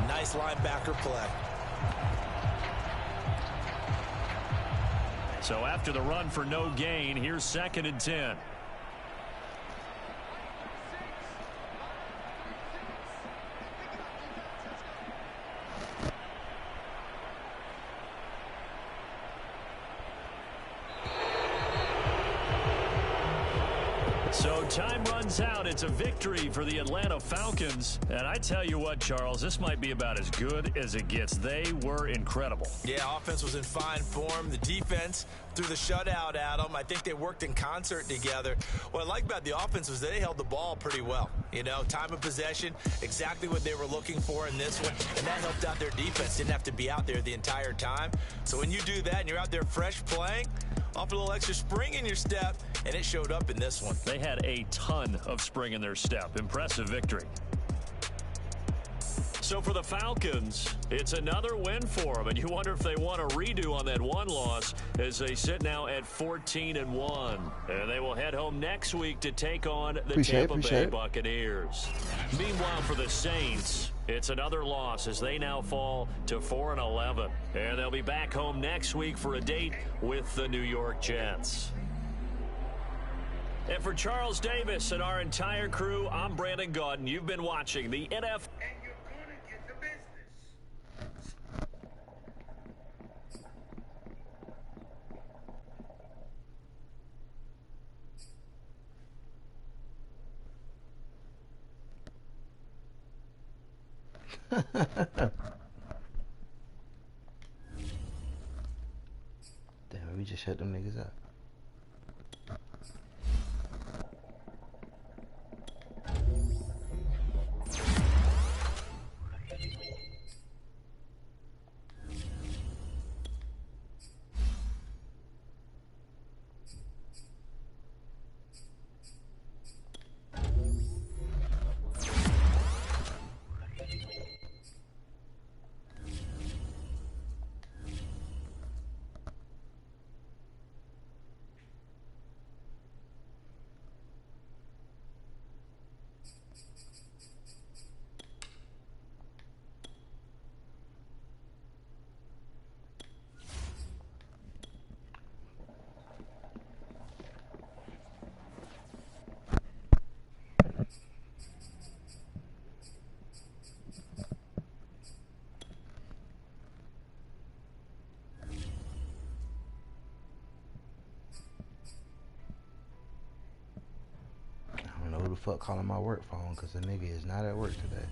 Speaker 4: Nice linebacker play.
Speaker 3: So after the run for no gain, here's 2nd and 10. So time runs out. It's a victory for the Atlanta Falcons. And I tell you what, Charles, this might be about as good as it gets. They were incredible.
Speaker 4: Yeah, offense was in fine form. The defense threw the shutout at them. I think they worked in concert together. What I like about the offense was they held the ball pretty well. You know, time of possession, exactly what they were looking for in this one. And that helped out their defense. Didn't have to be out there the entire time. So when you do that and you're out there fresh playing, off a little extra spring in your step, and it showed up in this one.
Speaker 3: They had a ton of spring in their step. Impressive victory. So for the Falcons, it's another win for them, and you wonder if they want a redo on that one loss as they sit now at 14-1. And they will head home next week to take on the Tampa Bay Buccaneers. Meanwhile, for the Saints, it's another loss as they now fall to 4-11. And they'll be back home next week for a date with the New York Jets. And for Charles Davis and our entire crew, I'm Brandon Gaudin. You've been watching the NFL.
Speaker 2: Damn, we just shut them niggas up. the fuck calling my work phone? Because the nigga is not at work today.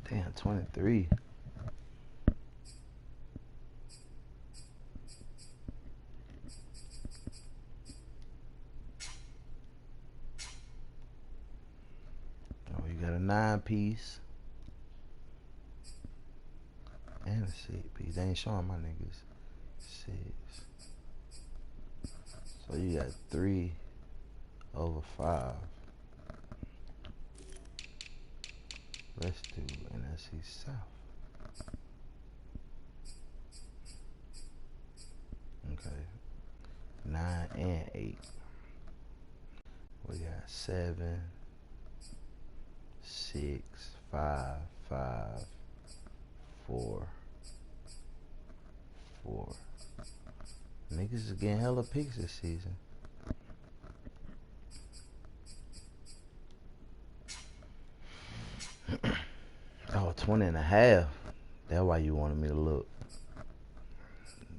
Speaker 2: Damn, 23. Oh, you got a 9-piece and a 6-piece. They ain't showing my niggas 6. So you got 3 over 5. Let's do NFC South. Okay. 9 and 8. We got 7, 6, 5, 5, 4, 4. Niggas is getting hella picks this season. Oh, 20 and a half. That's why you wanted me to look.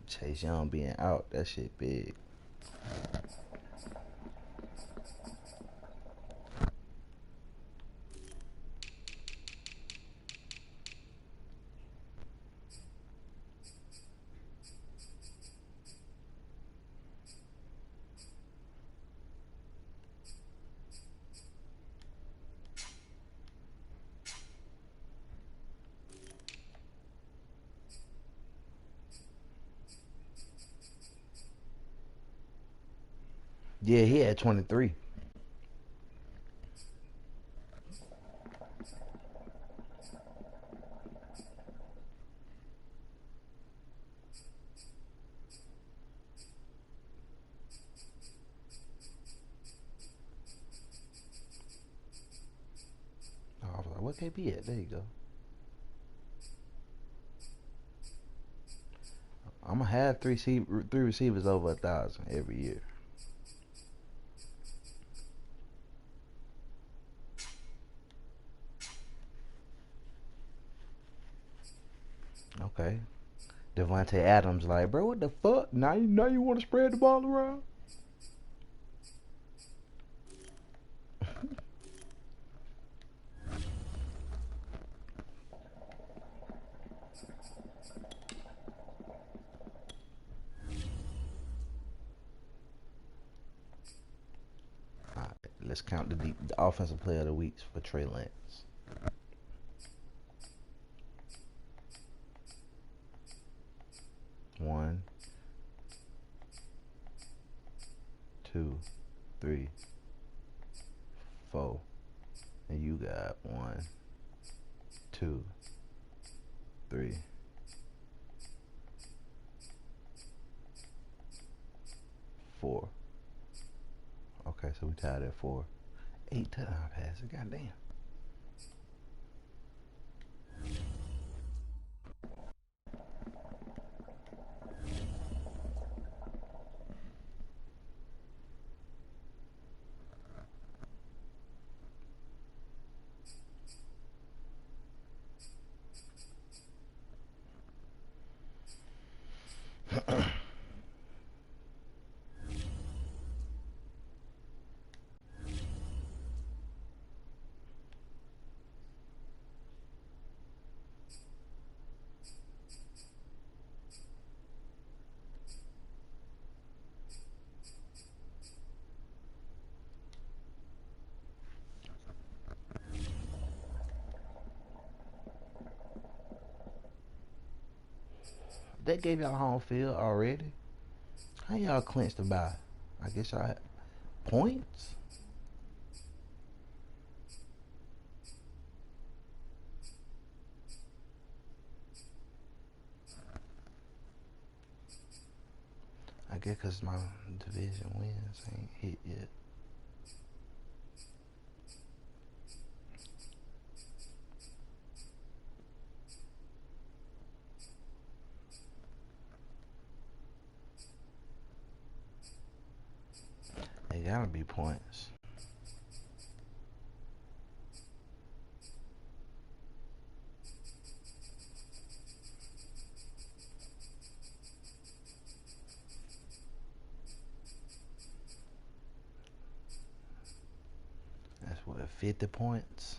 Speaker 2: Chase Young being out, that shit big. Yeah, he had 23. Oh, I was like, what KP at? There you go. I'm gonna have three receivers over 1,000 every year. Okay. Devontae Adams like, bro, what the fuck? Now you want to spread the ball around? All right, let's count the offensive player of the weeks for Trey Lance. One, 2, 3, 4. And you got 1, 2, 3, 4. Okay, so we tied at 4. 8 touchdown passes. Goddamn. They gave y'all home field already. How y'all clinched the bye? I guess y'all had points. I guess because my division wins ain't hit yet. They gotta be points. That's what, 50 points?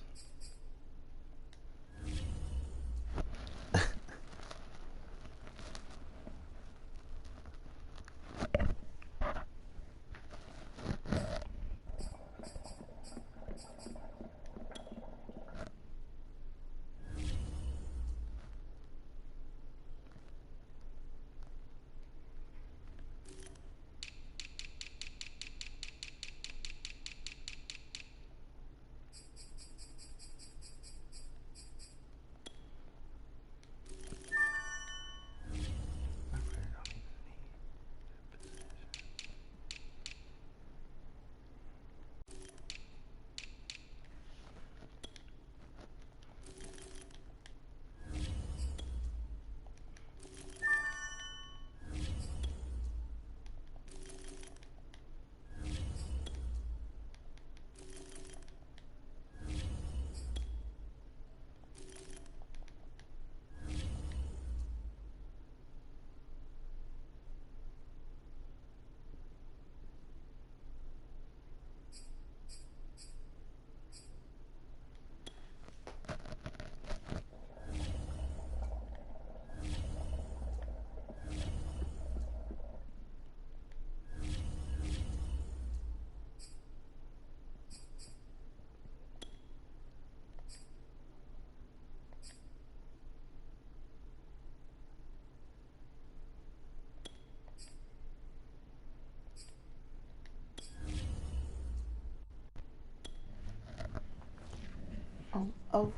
Speaker 2: Oh.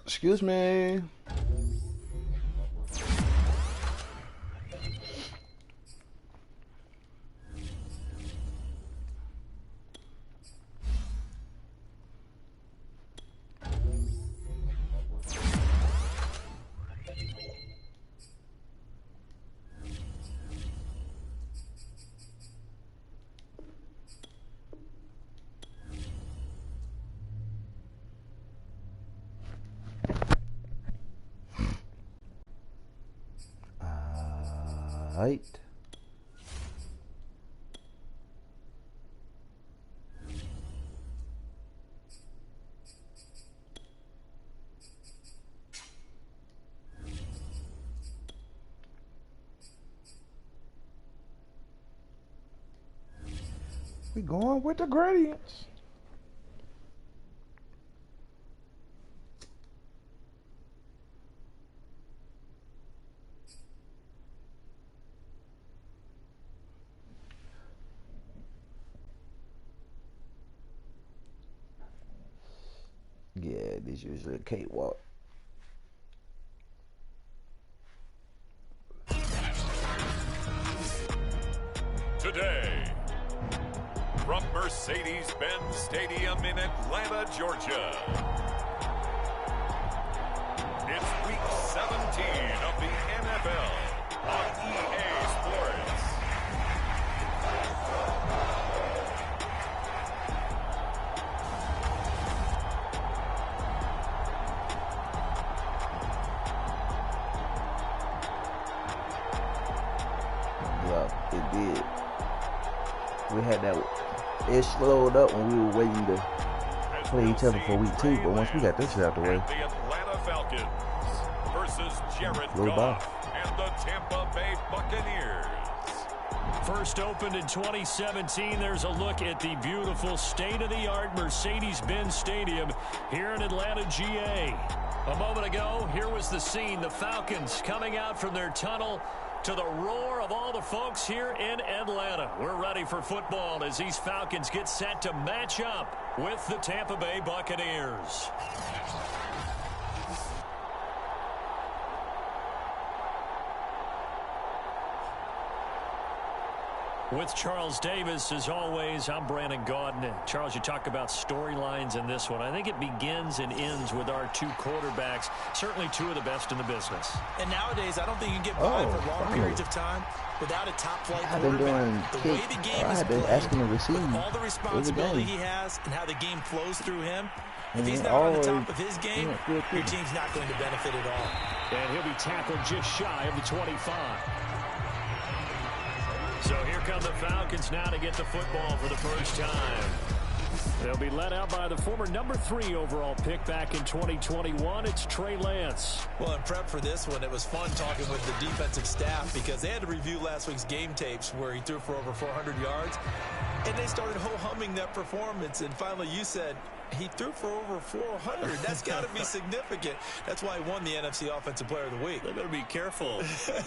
Speaker 2: Excuse me. Right. We going with the gradients. Yeah, this is usually a cakewalk.
Speaker 1: Today, from Mercedes-Benz Stadium in Atlanta, Georgia, it's Week 17 of the NFL on EA Sports.
Speaker 2: Yeah, it did. We had that. It slowed up when we were waiting to play each other for week 2, but once we got this shit out the way,
Speaker 1: the Atlanta Falcons versus Jared
Speaker 2: flew by.
Speaker 1: Goff and the Tampa Bay Buccaneers.
Speaker 3: First opened in 2017. There's a look at the beautiful state-of-the-art Mercedes-Benz Stadium here in Atlanta, GA. A moment ago, here was the scene. The Falcons coming out from their tunnel to the roar of all the folks here in Atlanta. We're ready for football as these Falcons get set to match up with the Tampa Bay Buccaneers. With Charles Davis, as always, I'm Brandon Gaudin. Charles, you talk about storylines in this one. I think it begins and ends with our two quarterbacks, certainly two of the best in the business.
Speaker 4: And nowadays, I don't think you can get by for long periods of time without a top-flight quarterback. The way the game is played, with all the responsibility he has and how the game flows through him, if he's not on the top of his game, your team's not going to benefit at all.
Speaker 3: And he'll be tackled just shy of the 25. So here come the Falcons now to get the football for the first time. They'll be led out by the former number 3 overall pick back in 2021. It's Trey Lance.
Speaker 4: Well, in prep for this one, it was fun talking with the defensive staff because they had to review last week's game tapes where he threw for over 400 yards. And they started ho-humming that performance. And finally, you said, he threw for over 400. That's got to be significant. That's why he won the NFC Offensive Player of the Week.
Speaker 3: They better be careful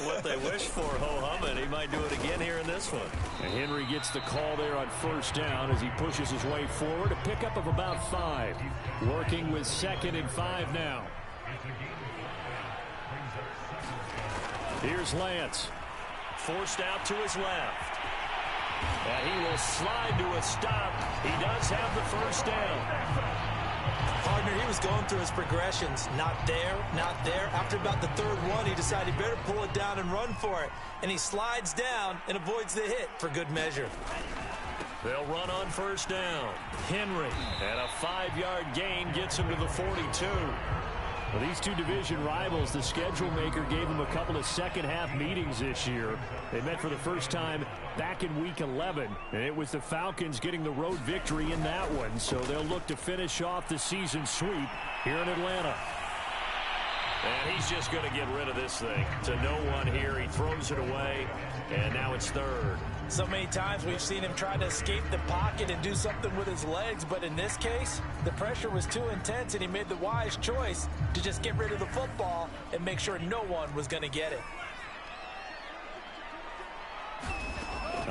Speaker 3: what they wish for, ho-humming. He might do it again here in this one. And Henry gets the call there on first down as he pushes his way forward. A pickup of about 5. Working with 2nd and 5 now. Here's Lance. Forced out to his left. And he will slide to a stop. He does have the first down.
Speaker 4: Partner, he was going through his progressions. Not there, not there. After about the third one, he decided he better pull it down and run for it. And he slides down and avoids the hit for good measure.
Speaker 3: They'll run on first down. Henry, and a 5-yard gain gets him to the 42. Well, these two division rivals, the schedule maker gave them a couple of second-half meetings this year. They met for the first time back in Week 11, and it was the Falcons getting the road victory in that one. So they'll look to finish off the season sweep here in Atlanta. And he's just going to get rid of this thing. To no one here. He throws it away, and now it's 3rd.
Speaker 4: So many times we've seen him try to escape the pocket and do something with his legs, but in this case, the pressure was too intense, and he made the wise choice to just get rid of the football and make sure no one was going to get it.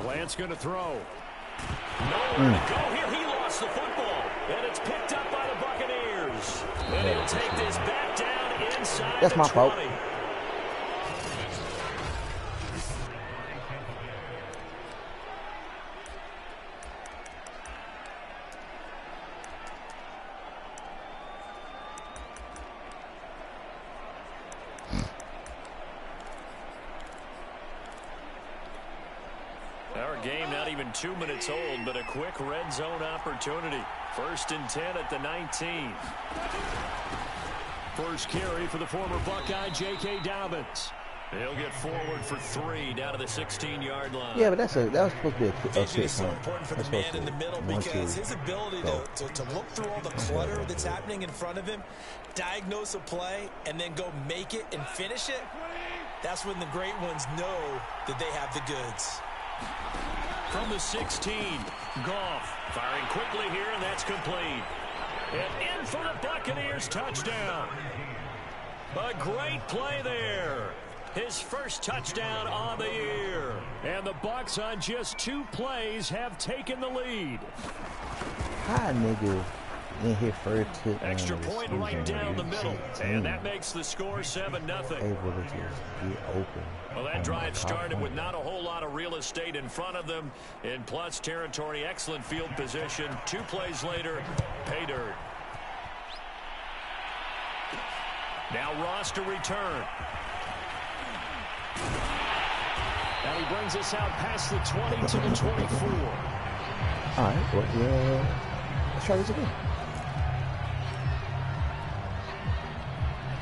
Speaker 3: Lance going to throw. Nowhere to go here. He lost the football, and it's picked up by the Buccaneers. And he'll take this back down inside
Speaker 2: That's
Speaker 3: the
Speaker 2: my
Speaker 3: 20.
Speaker 2: fault.
Speaker 3: Our game not even 2 minutes old, but a quick red zone opportunity. 1st and 10 at the 19. First carry for the former Buckeye, J.K. Dobbins. He'll get forward for 3 down to the 16-yard line.
Speaker 2: Yeah, but that was supposed to be a
Speaker 4: Vision is so important for the man in the middle because his ability to look through all the clutter that's happening in front of him, diagnose a play, and then go make it and finish it, that's when the great ones know that they have the goods.
Speaker 3: From the 16, Goff firing quickly here, and that's complete. And in for the Buccaneers touchdown. A great play there. His first touchdown on the year. And the Bucs on just 2 plays have taken the lead.
Speaker 2: Hi, nigga. In here first hit
Speaker 3: Extra point right down the middle. And that makes the score 7-0.
Speaker 2: Able to just get open.
Speaker 3: Well, that drive started with not a whole lot of real estate in front of them. In plus territory, excellent field position. 2 plays later, pay dirt. Now Ross to return. And he brings us out past the 20 to the 24.
Speaker 2: All right, well, let's try this again.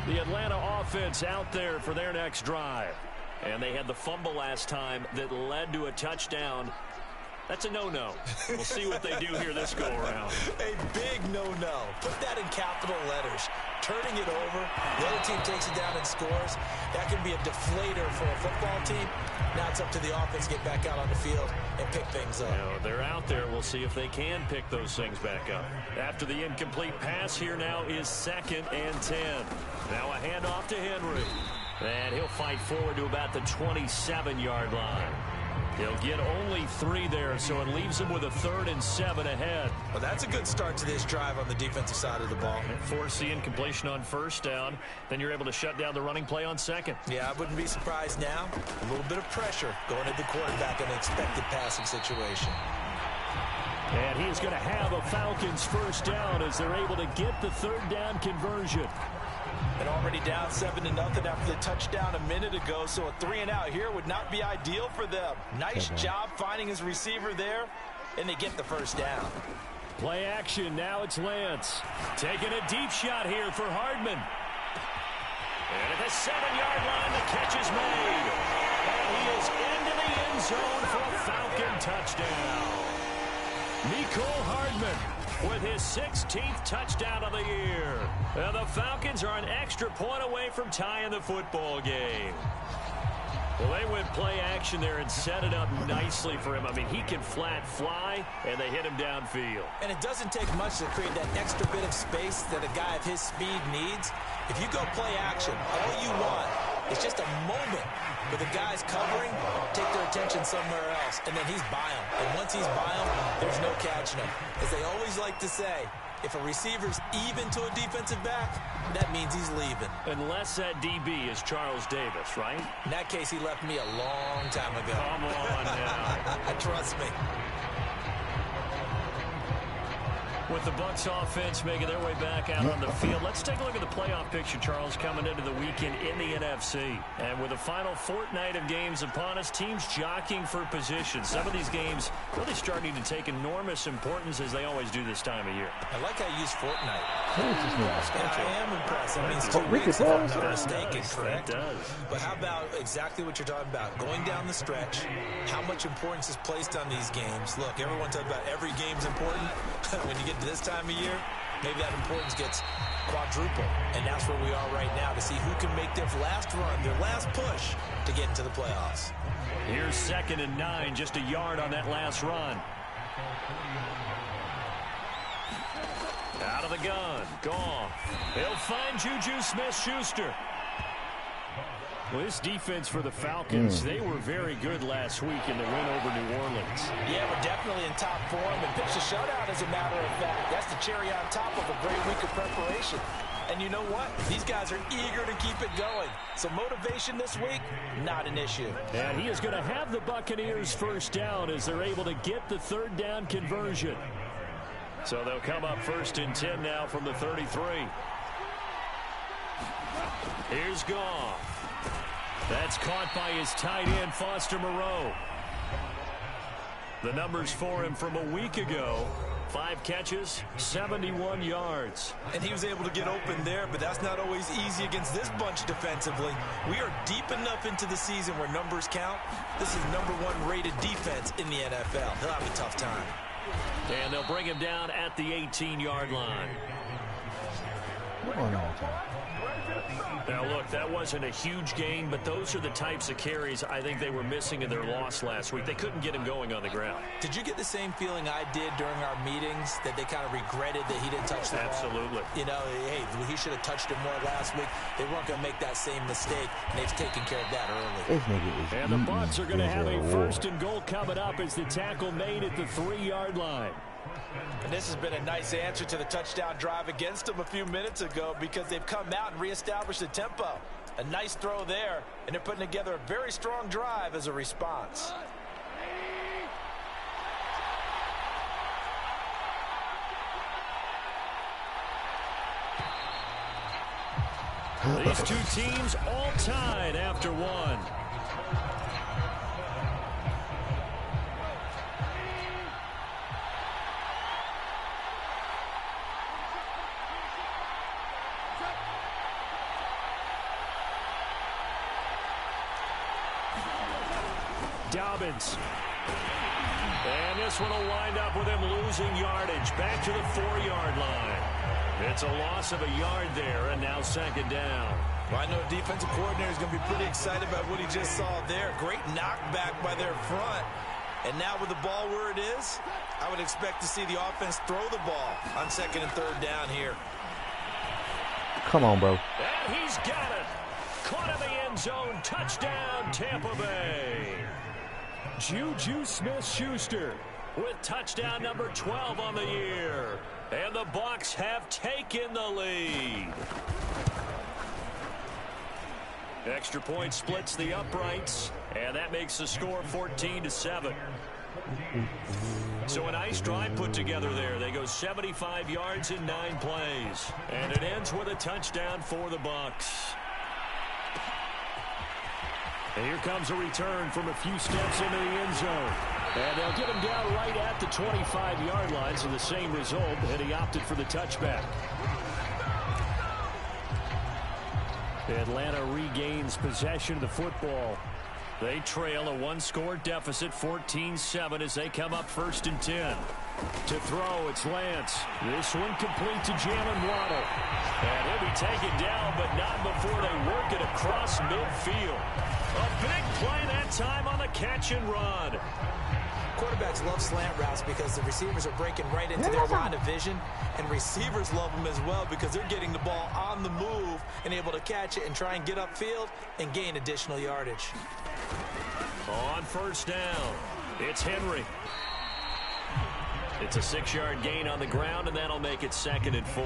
Speaker 3: The Atlanta offense out there for their next drive. And they had the fumble last time that led to a touchdown. That's a no-no. We'll see what they do here this go-around.
Speaker 4: A big no-no. Put that in capital letters. turning it over. The other team takes it down and scores. That can be a deflator for a football team. Now it's up to the offense to get back out on the field and pick things up.
Speaker 3: They're out there. We'll see if they can pick those things back up. After the incomplete pass, here now is 2nd and 10. Now a handoff to Henry. And he'll fight forward to about the 27-yard line. He'll get only 3 there, so it leaves him with a 3rd and 7 ahead.
Speaker 4: Well, that's a good start to this drive on the defensive side of the ball.
Speaker 3: Force the incompletion on 1st down. Then you're able to shut down the running play on 2nd.
Speaker 4: Yeah, I wouldn't be surprised now. A little bit of pressure going at the quarterback in an expected passing situation.
Speaker 3: And he's going to have a Falcons 1st down as they're able to get the 3rd down conversion.
Speaker 4: And already down 7-0 after the touchdown a minute ago, so a 3-and-out here would not be ideal for them. Nice job finding his receiver there, and they get the 1st down.
Speaker 3: Play action, now it's Lance. Taking a deep shot here for Hardman. And at the 7-yard line, the catch is made. And he is into the end zone for a Falcon touchdown. Mecole Hardman with his 16th touchdown of the year. And the Falcons are an extra point away from tying the football game. Well, they went play action there and set it up nicely for him. I mean, he can flat fly, and they hit him downfield.
Speaker 4: And it doesn't take much to create that extra bit of space that a guy of his speed needs. If you go play action, all you want is just a moment where the guy's covering, take their attention somewhere else, and then he's by him. And once he's by him, there's no catching him. As they always like to say, if a receiver's even to a defensive back, that means he's leaving.
Speaker 3: Unless that DB is Charles Davis, right?
Speaker 4: In that case, he left me a long time ago.
Speaker 3: Come on now.
Speaker 4: Trust me.
Speaker 3: With the Bucs offense making their way back out on the field, let's take a look at the playoff picture, Charles, coming into the weekend in the NFC. And with the final fortnight of games upon us, teams jockeying for position. Some of these games really starting to take enormous importance as they always do this time of year.
Speaker 4: I like how you use fortnight.
Speaker 2: I
Speaker 4: am impressed. That means 2
Speaker 2: we
Speaker 4: weeks,
Speaker 2: could
Speaker 4: if I'm
Speaker 2: tell.
Speaker 4: not mistaken, correct?
Speaker 3: It does.
Speaker 4: But how about exactly what you're talking about? Going down the stretch, how much importance is placed on these games? Look, everyone talks about every game's important. When you get to this time of year, maybe that importance gets quadruple. And that's where we are right now to see who can make their last run, their last push to get into the playoffs.
Speaker 3: Here's 2nd and 9, just a yard on that last run. Out of the gun, Goff. He'll find Juju Smith-Schuster. Well, this defense for the Falcons, they were very good last week in the win over New Orleans.
Speaker 4: Yeah, we're definitely in top form and pitched a shutout, as a matter of fact. That's the cherry on top of a great week of preparation. And you know what? These guys are eager to keep it going. So motivation this week, not an issue.
Speaker 3: And he is going to have the Buccaneers 1st down as they're able to get the 3rd down conversion. So they'll come up 1st and 10 now from the 33. Here's Goff. That's caught by his tight end, Foster Moreau. The numbers for him from a week ago. 5 catches, 71 yards.
Speaker 4: And he was able to get open there, but that's not always easy against this bunch defensively. We are deep enough into the season where numbers count. This is #1 rated defense in the NFL. He'll have a tough time.
Speaker 3: And they'll bring him down at the 18-yard line. Now, look, that wasn't a huge gain, but those are the types of carries I think they were missing in their loss last week. They couldn't get him going on the ground.
Speaker 4: Did you get the same feeling I did during our meetings, that they kind of regretted that he didn't touch the ball?
Speaker 3: Absolutely.
Speaker 4: You know, hey, he should have touched it more last week. They weren't going to make that same mistake, and they've taken care of that early.
Speaker 3: And the Bucs are going to have a 1st and goal coming up as the tackle made at the 3-yard line.
Speaker 4: And this has been a nice answer to the touchdown drive against them a few minutes ago, because they've come out and reestablished the tempo. A nice throw there, and they're putting together a very strong drive as a response.
Speaker 3: These two teams all tied after one. Dobbins. And this one will wind up with him losing yardage back to the 4-yard line. It's a loss of a yard there, and now second down.
Speaker 4: Well, I know defensive coordinator is going to be pretty excited about what he just saw there. Great knockback by their front. And now with the ball where it is, I would expect to see the offense throw the ball on second and third down here.
Speaker 2: Come on, bro.
Speaker 3: And he's got it. Caught in the end zone. Touchdown, Tampa Bay. Juju Smith-Schuster with touchdown number 12 on the year. And the Bucs have taken the lead. Extra point splits the uprights, and that makes the score 14-7. So a nice drive put together there. They go 75 yards in 9 plays, and it ends with a touchdown for the Bucs. And here comes a return from a few steps into the end zone. And they'll get him down right at the 25-yard line, so the same result, and he opted for the touchback. Atlanta regains possession of the football. They trail a 1-score deficit, 14-7, as they come up 1st and 10. To throw, it's Lance. This one complete to Jalen Waddle. And he'll be taken down, but not before they work it across midfield. A big play that time on the catch and run.
Speaker 4: Quarterbacks love slant routes because the receivers are breaking right into their line of vision, and receivers love them as well because they're getting the ball on the move and able to catch it and try and get upfield and gain additional yardage.
Speaker 3: On 1st down, it's Henry. It's a 6-yard gain on the ground, and that'll make it 2nd and 4.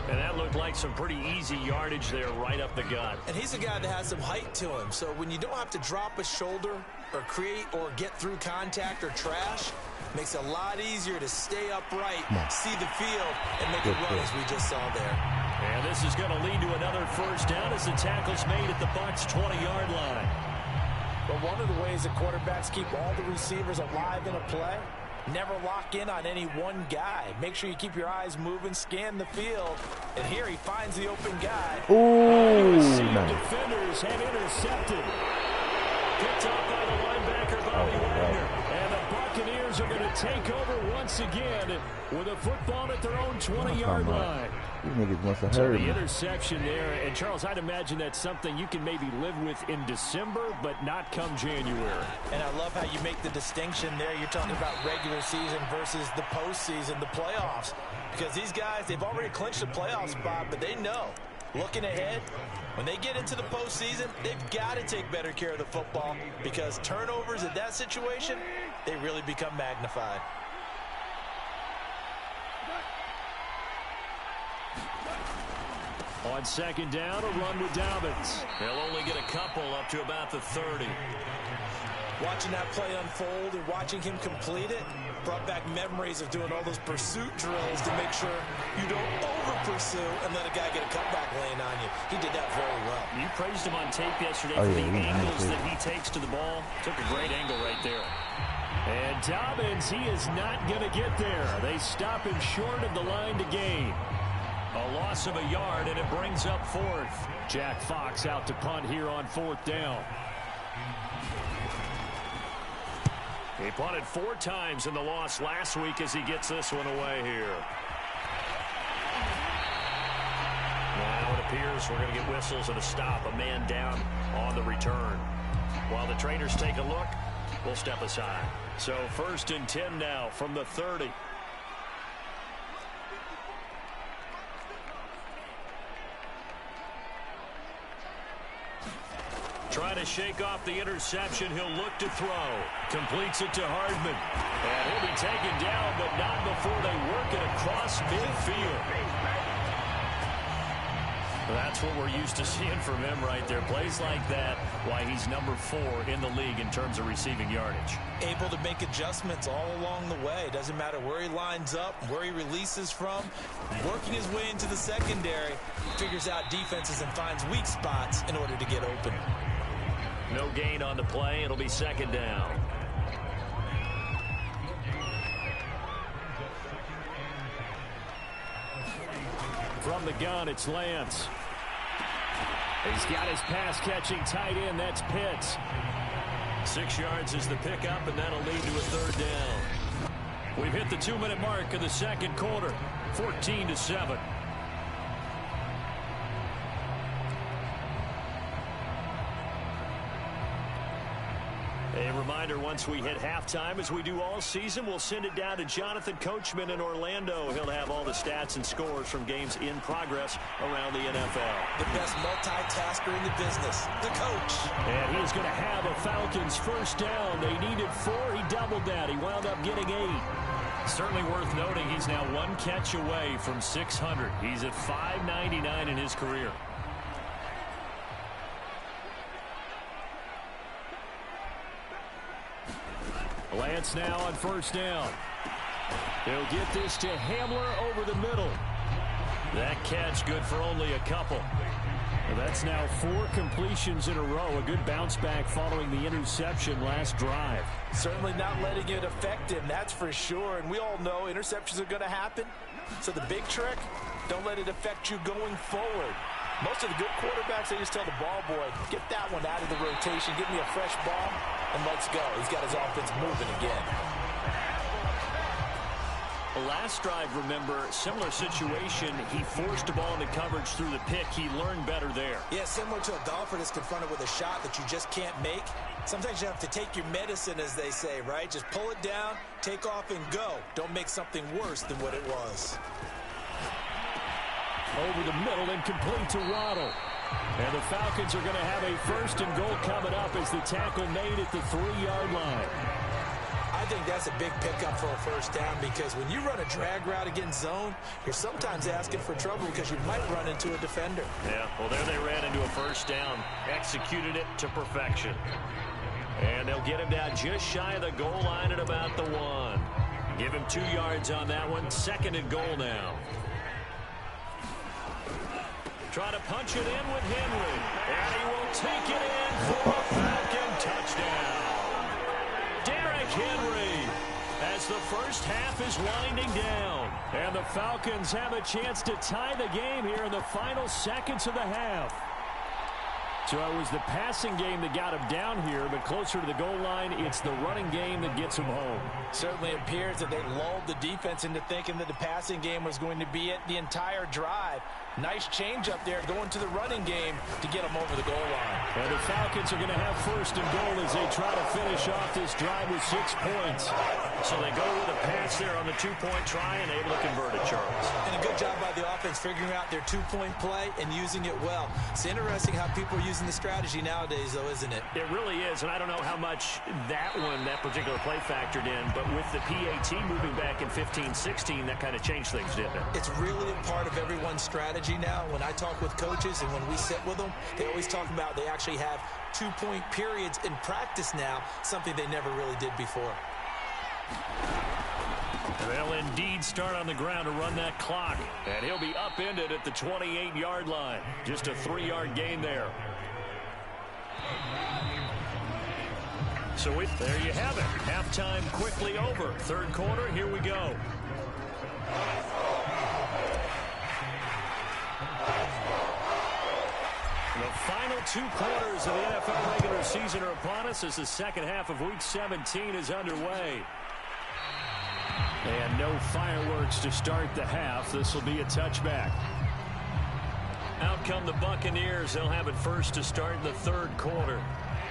Speaker 3: And that looked like some pretty easy yardage there right up the gut.
Speaker 4: And he's a guy that has some height to him, so when you don't have to drop a shoulder or create or get through contact or trash, makes it a lot easier to stay upright, see the field, and make a run as we just saw there.
Speaker 3: And this is going to lead to another 1st down as the tackle's made at the Bucs' 20-yard line.
Speaker 4: But one of the ways that quarterbacks keep all the receivers alive in a play, never lock in on any one guy. Make sure you keep your eyes moving, scan the field. And here he finds the open guy.
Speaker 2: Ooh,
Speaker 3: nice. Defenders have intercepted. Picked up by the linebacker, Bobby Wagner. And the Buccaneers are going to take over once again with a football at their own 20-yard line.
Speaker 2: These niggas must have
Speaker 3: So
Speaker 2: heard
Speaker 3: the
Speaker 2: me.
Speaker 3: interception there, and Charles, I'd imagine that's something you can maybe live with in December, but not come January.
Speaker 4: And I love how you make the distinction there. You're talking about regular season versus the postseason, the playoffs. Because these guys, they've already clinched a playoff spot, but they know, looking ahead, when they get into the postseason, they've got to take better care of the football because turnovers in that situation, they really become magnified.
Speaker 3: On 2nd down, a run with Dobbins. They'll only get a couple up to about the 30.
Speaker 4: Watching that play unfold and watching him complete it brought back memories of doing all those pursuit drills to make sure you don't over-pursue and let a guy get a cutback lane on you. He did that very well.
Speaker 3: You praised him on tape yesterday for the angles that he takes to the ball. Took a great angle right there. And Dobbins, he is not going to get there. They stop him short of the line to gain. A loss of a yard, and it brings up 4th. Jack Fox out to punt here on 4th down. He punted 4 times in the loss last week as he gets this one away here. Now it appears we're going to get whistles and a stop. A man down on the return. While the trainers take a look, we'll step aside. So 1st and 10 now from the 30. Trying to shake off the interception. He'll look to throw. Completes it to Hardman. And he'll be taken down, but not before they work it across midfield. That's what we're used to seeing from him right there. Plays like that, why he's number 4 in the league in terms of receiving yardage.
Speaker 4: Able to make adjustments all along the way. Doesn't matter where he lines up, where he releases from. Working his way into the secondary, figures out defenses and finds weak spots in order to get open.
Speaker 3: No gain on the play. It'll be 2nd down. From the gun, it's Lance. He's got his pass-catching tight end. That's Pitts. 6 yards is the pickup, and that'll lead to a 3rd down. We've hit the 2-minute mark of the 2nd quarter. 14-7. reminder, once we hit halftime, as we do all season, we'll send it down to Jonathan Coachman in Orlando. He'll have all the stats and scores from games in progress around the NFL.
Speaker 4: The best multitasker in the business, the coach.
Speaker 3: And he is going to have a Falcons first down. They needed 4. He doubled that. He wound up getting 8. Certainly worth noting, he's now 1 catch away from 600. He's at 599 in his career. Lance now on first down. He'll get this to Hamler over the middle. That catch good for only a couple. Well, that's now 4 completions in a row. A good bounce back following the interception last drive.
Speaker 4: Certainly not letting it affect him, that's for sure. And we all know interceptions are going to happen. So the big trick, don't let it affect you going forward. Most of the good quarterbacks, they just tell the ball boy, get that one out of the rotation, give me a fresh ball, and let's go. He's got his offense moving again.
Speaker 3: Last drive, remember, similar situation. He forced a ball into coverage through the pick. He learned better there.
Speaker 4: Yeah, similar to a golfer that's confronted with a shot that you just can't make. Sometimes you have to take your medicine, as they say, right? Just pull it down, take off, and go. Don't make something worse than what it was.
Speaker 3: Over the middle and complete to Waddle. And the Falcons are going to have a 1st and goal coming up as the tackle made at the 3-yard line.
Speaker 4: I think that's a big pickup for a first down because when you run a drag route against zone, you're sometimes asking for trouble because you might run into a defender.
Speaker 3: Yeah, well, there they ran into a first down. Executed it to perfection. And they'll get him down just shy of the goal line at about the 1. Give him 2 yards on that one. 2nd and goal now. Try to punch it in with Henry. And he will take it in for a Falcon touchdown. Derrick Henry, as the first half is winding down. And the Falcons have a chance to tie the game here in the final seconds of the half. So it was the passing game that got him down here, but closer to the goal line, it's the running game that gets him home.
Speaker 4: Certainly appears that they lulled the defense into thinking that the passing game was going to be it the entire drive. Nice change up there going to the running game to get them over the goal line.
Speaker 3: And the Falcons are going to have 1st and goal as they try to finish off this drive with 6 points. So they go with a pass there on the 2-point try and able to convert it, Charles.
Speaker 4: And a good job by the offense figuring out their 2-point play and using it well. It's interesting how people are using the strategy nowadays, though, isn't it?
Speaker 3: It really is, and I don't know how much that particular play factored in, but with the PAT moving back in 15-16, that kind of changed things, didn't it?
Speaker 4: It's really a part of everyone's strategy now. When I talk with coaches and when we sit with them, they always talk about they actually have 2-point periods in practice now, something they never really did before.
Speaker 3: They'll indeed start on the ground to run that clock, and he'll be upended at the 28-yard line. Just a 3-yard gain there. So there you have it. Halftime quickly over. 3rd quarter, here we go. The final 2 quarters of the NFL regular season are upon us as the second half of Week 17 is underway. And no fireworks to start the half. This will be a touchback. Out come the Buccaneers. They'll have it 1st to start the 3rd quarter.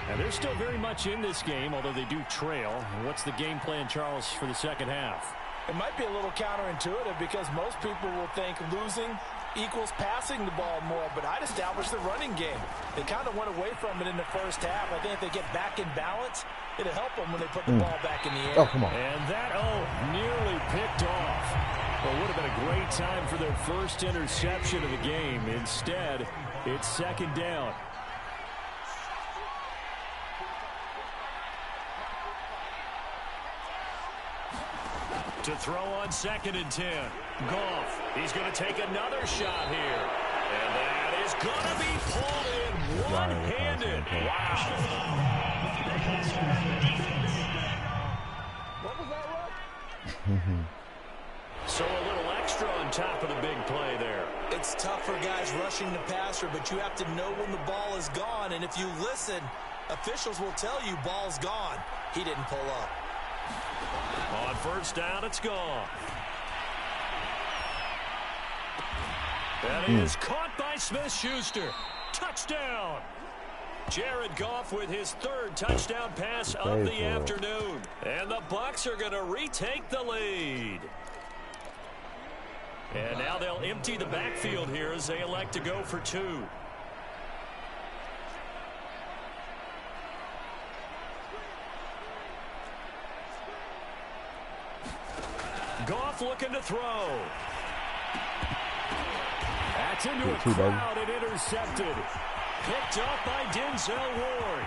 Speaker 3: And they're still very much in this game, although they do trail. What's the game plan, Charles, for the second half?
Speaker 4: It might be a little counterintuitive because most people will think losing equals passing the ball more, but I'd establish the running game. They kind of went away from it in the first half. I think if they get back in balance, it'll help them when they put the ball back in the air.
Speaker 2: Oh, come on.
Speaker 3: And that, nearly picked off. Well, would have been a great time for their first interception of the game. Instead, it's 2nd down. To throw on 2nd and 10. Goff, he's going to take another shot here. And that is going to be pulled in one-handed. Wow. What was that, Rob? So a little extra on top of the big play there.
Speaker 4: It's tough for guys rushing the passer, but you have to know when the ball is gone. And if you listen, officials will tell you ball's gone. He didn't pull up.
Speaker 3: On 1st down, it's gone. That is caught by Smith-Schuster. Touchdown. Jared Goff with his third touchdown pass of the afternoon. And the Bucs are going to retake the lead. And now they'll empty the backfield here as they elect to go for 2. Goff looking to throw. That's into a crowd and intercepted. Picked up by Denzel Ward.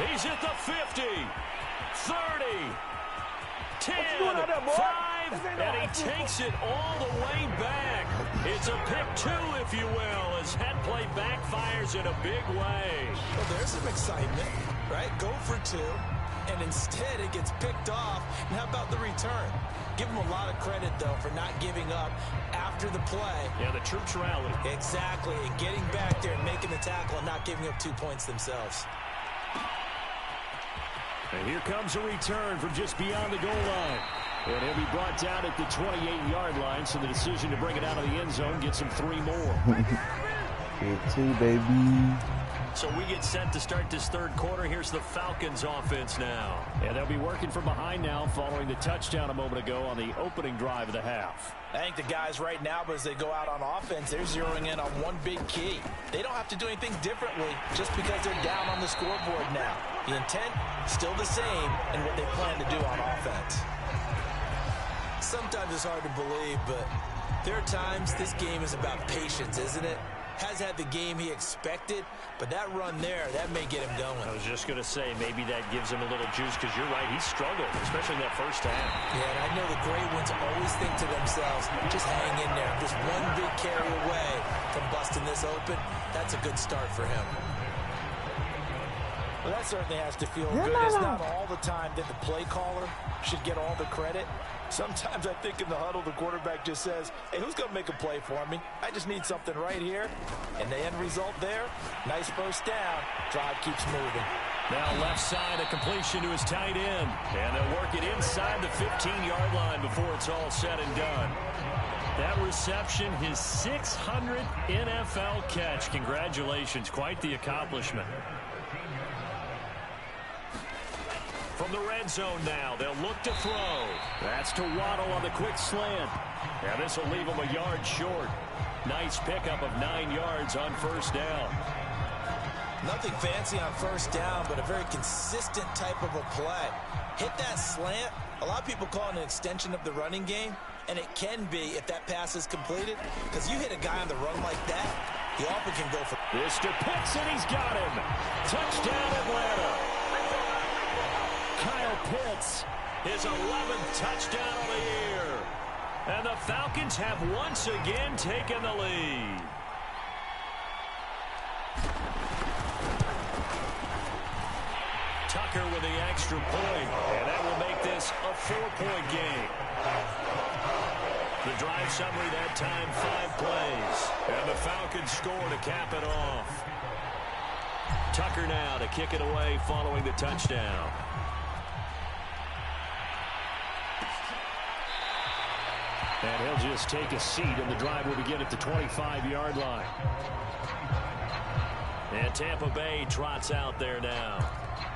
Speaker 3: He's at the 50, 30, 10, 5, and he takes it all the way back. It's a pick 2, if you will, as that play backfires in a big way.
Speaker 4: Well, there's some excitement, right? Go for 2, and instead it gets picked off. And how about the return? Give him a lot of credit, though, for not giving up after the play.
Speaker 3: Yeah, the troops rallied.
Speaker 4: Exactly, and getting back there and making the tackle and not giving up 2 points themselves.
Speaker 3: And here comes a return from just beyond the goal line. And he'll be brought down at the 28-yard line, so the decision to bring it out of the end zone gets him 3 more.
Speaker 2: Get 2, baby.
Speaker 3: So we get set to start this third quarter. Here's the Falcons offense now. And they'll be working from behind now following the touchdown a moment ago on the opening drive of the half.
Speaker 4: I think the guys right now, as they go out on offense, they're zeroing in on one big key. They don't have to do anything differently just because they're down on the scoreboard now. The intent, still the same in what they plan to do on offense. Sometimes it's hard to believe, but there are times this game is about patience, isn't it? Has had the game he expected, but that run there, that may get him going.
Speaker 3: I was just going to say, maybe that gives him a little juice, because you're right, he struggled, especially in that first half.
Speaker 4: Yeah, and I know the great ones always think to themselves, just hang in there. Just one big carry away from busting this open. That's a good start for him. Well, that certainly has to feel good. It's not all the time that the play caller should get all the credit. Sometimes I think in the huddle, the quarterback just says, hey, who's going to make a play for me? I just need something right here. And the end result there, nice first down. Drive keeps moving.
Speaker 3: Now left side, a completion to his tight end. And they'll work it inside the 15-yard line before it's all said and done. That reception, his 600th NFL catch. Congratulations, quite the accomplishment. From the red zone now, they'll look to throw. That's to Waddle on the quick slant. And this will leave him a yard short. Nice pickup of 9 yards on first down.
Speaker 4: Nothing fancy on first down, but a very consistent type of a play. Hit that slant. A lot of people call it an extension of the running game, and it can be if that pass is completed, because you hit a guy on the run like that, he often can go for...
Speaker 3: This to Pitts, and he's got him. Touchdown, Atlanta. Kyle Pitts, his 11th touchdown of the year. And the Falcons have once again taken the lead. Tucker with the extra point, and that will make this a 4-point game. The drive summary that time, 5 plays. And the Falcons score to cap it off. Tucker now to kick it away following the touchdown. And he'll just take a seat, and the drive will begin at the 25-yard line. And Tampa Bay trots out there now.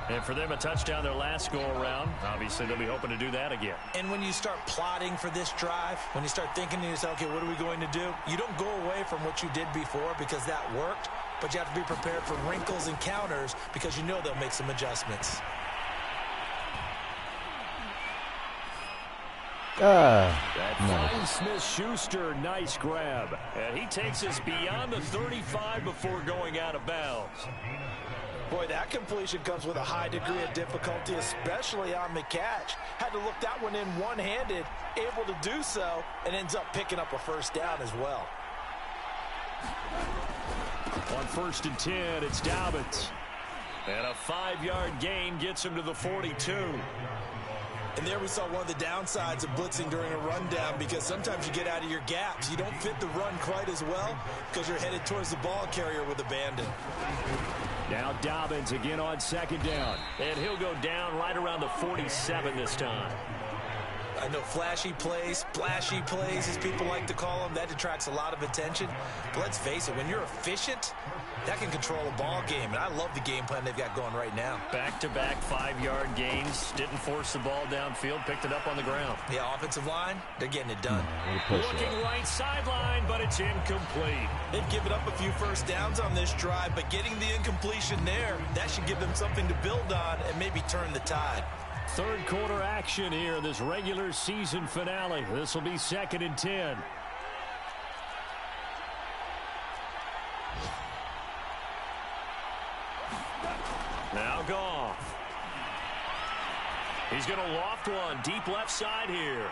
Speaker 3: And for them, a touchdown their last go-around. Obviously, they'll be hoping to do that again.
Speaker 4: And when you start plotting for this drive, when you start thinking to yourself, okay, what are we going to do? You don't go away from what you did before because that worked, but you have to be prepared for wrinkles and counters because you know they'll make some adjustments.
Speaker 3: That finds Smith-Schuster, nice grab. And he takes us beyond the 35 before going out of bounds.
Speaker 4: Boy, that completion comes with a high degree of difficulty, especially on the catch. Had to look that one in one-handed, able to do so, and ends up picking up a first down as well.
Speaker 3: On 1st and 10, it's Dobbins. And a 5-yard gain gets him to the 42.
Speaker 4: And there we saw one of the downsides of blitzing during a rundown, because sometimes you get out of your gaps. You don't fit the run quite as well because you're headed towards the ball carrier with abandon.
Speaker 3: Now Dobbins again on 2nd down. And he'll go down right around the 47 this time.
Speaker 4: I know flashy plays, splashy plays, as people like to call them, that detracts a lot of attention. But let's face it, when you're efficient, that can control a ball game. And I love the game plan they've got going right now.
Speaker 3: Back-to-back 5-yard gains. Didn't force the ball downfield. Picked it up on the ground.
Speaker 4: Yeah, offensive line, they're getting it done.
Speaker 3: Looking right sideline, but it's incomplete.
Speaker 4: They've given up a few first downs on this drive, but getting the incompletion there, that should give them something to build on and maybe turn the tide.
Speaker 3: Third quarter action here in this regular season finale. This will be 2nd and 10. Now Goff. He's going to loft one deep left side here.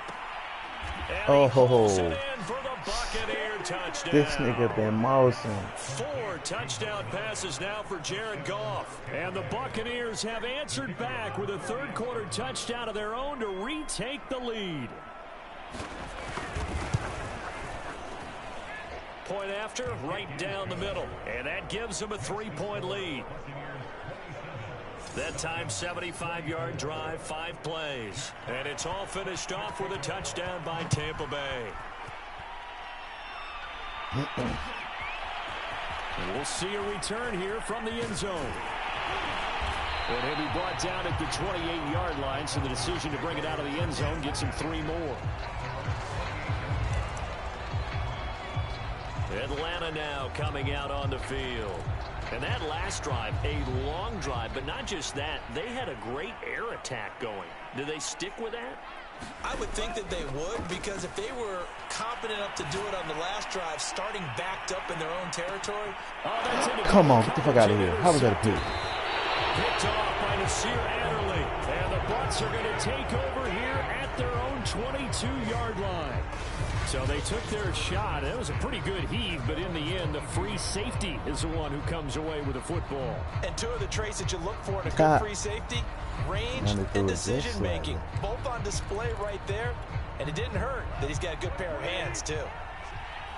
Speaker 3: And he pulls it in for the Buccaneer touchdown.
Speaker 2: This nigga been mousing.
Speaker 3: 4 touchdown passes now for Jared Goff. And the Buccaneers have answered back with a third quarter touchdown of their own to retake the lead. Point after, right down the middle. And that gives them a 3-point lead. That time, 75-yard drive, 5 plays. And it's all finished off with a touchdown by Tampa Bay. And we'll see a return here from the end zone. And he'll be brought down at the 28-yard line, so the decision to bring it out of the end zone gets him 3 more. Atlanta now coming out on the field. And that last drive, a long drive, but not just that, they had a great air attack going. Do they stick with that?
Speaker 4: I would think that they would, because if they were confident enough to do it on the last drive, starting backed up in their own territory.
Speaker 2: Come on, get the fuck out of here. How was that a pick?
Speaker 3: Picked off by Nasir Adderley. And the Bucs are going to take over here at their own 22-yard line. So they took their shot. It was a pretty good heave, but in the end, the free safety is the one who comes away with the football.
Speaker 4: And 2 of the traits that you look for in a good free safety, range and decision-making. Both on display right there, and it didn't hurt that he's got a good pair of hands, too.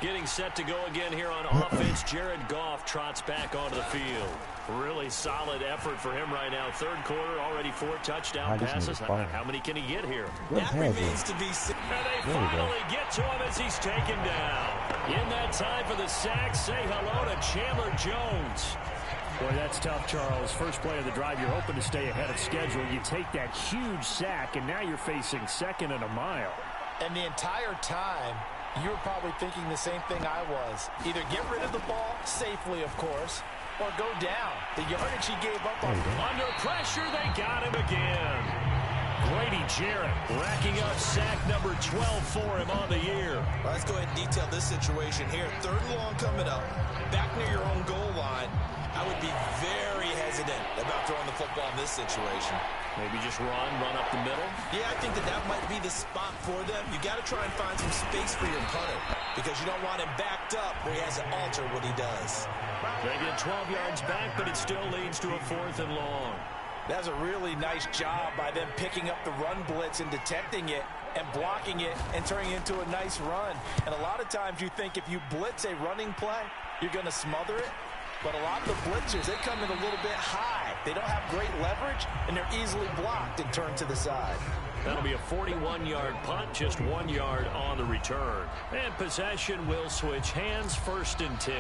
Speaker 3: Getting set to go again here on offense, Jared Goff trots back onto the field. Really solid effort for him right now. Third quarter, already 4 touchdown passes. How many can he get here?
Speaker 4: That remains to be seen.
Speaker 3: And they finally get to him as he's taken down. In that time for the sack, say hello to Chandler Jones. Boy, that's tough, Charles. First play of the drive, you're hoping to stay ahead of schedule. You take that huge sack, and now you're facing 2nd and a mile.
Speaker 4: And the entire time, you were probably thinking the same thing I was. Either get rid of the ball, safely, of course, or go down. The yardage he gave up on.
Speaker 3: Under pressure, they got him again. Grady Jarrett racking up sack number 12 for him on the year.
Speaker 4: Let's go ahead and detail this situation here. 3rd and long coming up. Back near your own goal line. I would be very hesitant about throwing the football in this situation.
Speaker 3: Maybe just run up the middle?
Speaker 4: Yeah, I think that might be the spot for them. You got to try and find some space for your punter because you don't want him backed up where he has to alter what he does.
Speaker 3: They get 12 yards back, but it still leads to a 4th and long.
Speaker 4: That's a really nice job by them picking up the run blitz and detecting it and blocking it and turning it into a nice run. And a lot of times you think if you blitz a running play, you're going to smother it. But a lot of the blitzers, they come in a little bit high. They don't have great leverage, and they're easily blocked and turned to the side.
Speaker 3: That'll be a 41-yard punt, just 1 yard on the return. And possession will switch hands, 1st and 10.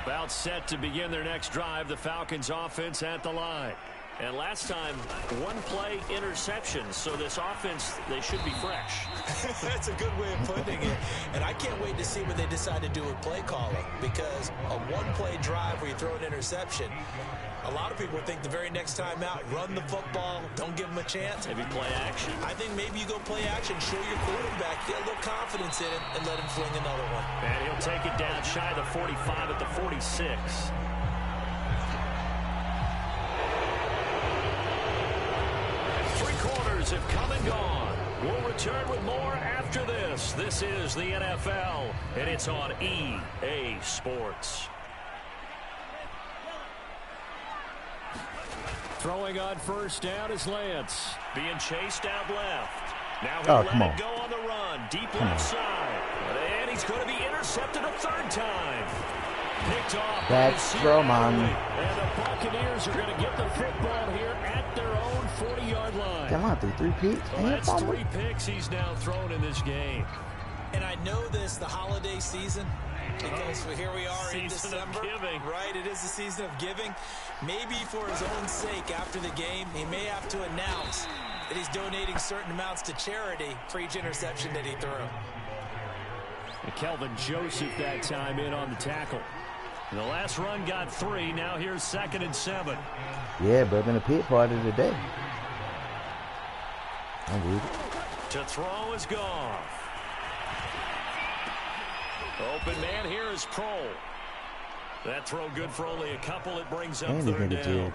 Speaker 3: About set to begin their next drive, the Falcons offense at the line. And last time, 1 play interception. So this offense, they should be fresh.
Speaker 4: That's a good way of putting it. And I can't wait to see what they decide to do with play calling. Because a 1-play drive where you throw an interception, a lot of people think the very next time out, run the football, don't give them a chance.
Speaker 3: Maybe play action.
Speaker 4: I think maybe you go play action, show your quarterback, get a little confidence in him, and let him fling another one.
Speaker 3: And he'll take it down shy of the 45 at the 46. Have come and gone. We'll return with more after this. This is the NFL, and it's on EA Sports. Throwing on first down is Lance. Being chased out left. Now he'll let it go on the run. Deep left side. And he's going to be intercepted a 3rd time. Picked off.
Speaker 2: That's Roman.
Speaker 3: And the Buccaneers are going to get the football here at their own 40-yard line.
Speaker 2: Come on, through 3 picks.
Speaker 3: Well, that's 3 picks he's now thrown in this game.
Speaker 4: And I know this, the holiday season, because here we are in December. Right, it is the season of giving. Maybe for his own sake after the game, he may have to announce that he's donating certain amounts to charity for each interception that he threw.
Speaker 3: And Kelvin Joseph that time in on the tackle. And the last run got 3. Now here's 2nd and 7.
Speaker 2: Yeah, but been a pit part of the day. I'm with it.
Speaker 3: To throw is Goff. Open man here is Prohl. That throw good for only a couple. It brings up 3rd down.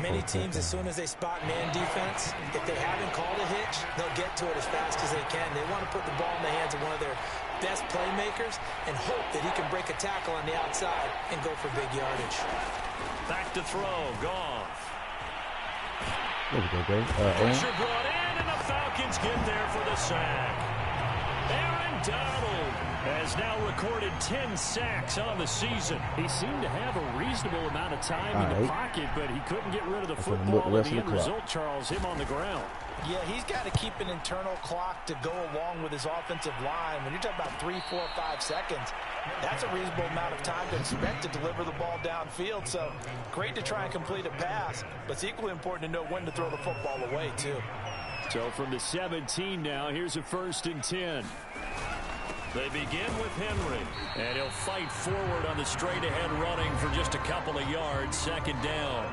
Speaker 4: Many teams, as soon as they spot man defense, if they haven't called a hitch, they'll get to it as fast as they can. They want to put the ball in the hands of one of their best playmakers and hope that he can break a tackle on the outside and go for big yardage.
Speaker 3: Back to throw. Goff.
Speaker 2: There we go, Greg.
Speaker 3: Pressure brought in, and the Falcons get there for the sack. Aaron Donald has now recorded 10 sacks on the season. He seemed to have a reasonable amount of time in the pocket, but he couldn't get rid of the football. And the end result, Charles, him on the ground.
Speaker 4: Yeah, he's got to keep an internal clock to go along with his offensive line. When you're talking about 3, 4, 5 seconds, that's a reasonable amount of time to expect to deliver the ball downfield. So great to try and complete a pass, but it's equally important to know when to throw the football away, too.
Speaker 3: So from the 17 now, here's a 1st and 10. They begin with Henry, and he'll fight forward on the straight-ahead running for just a couple of yards. 2nd down.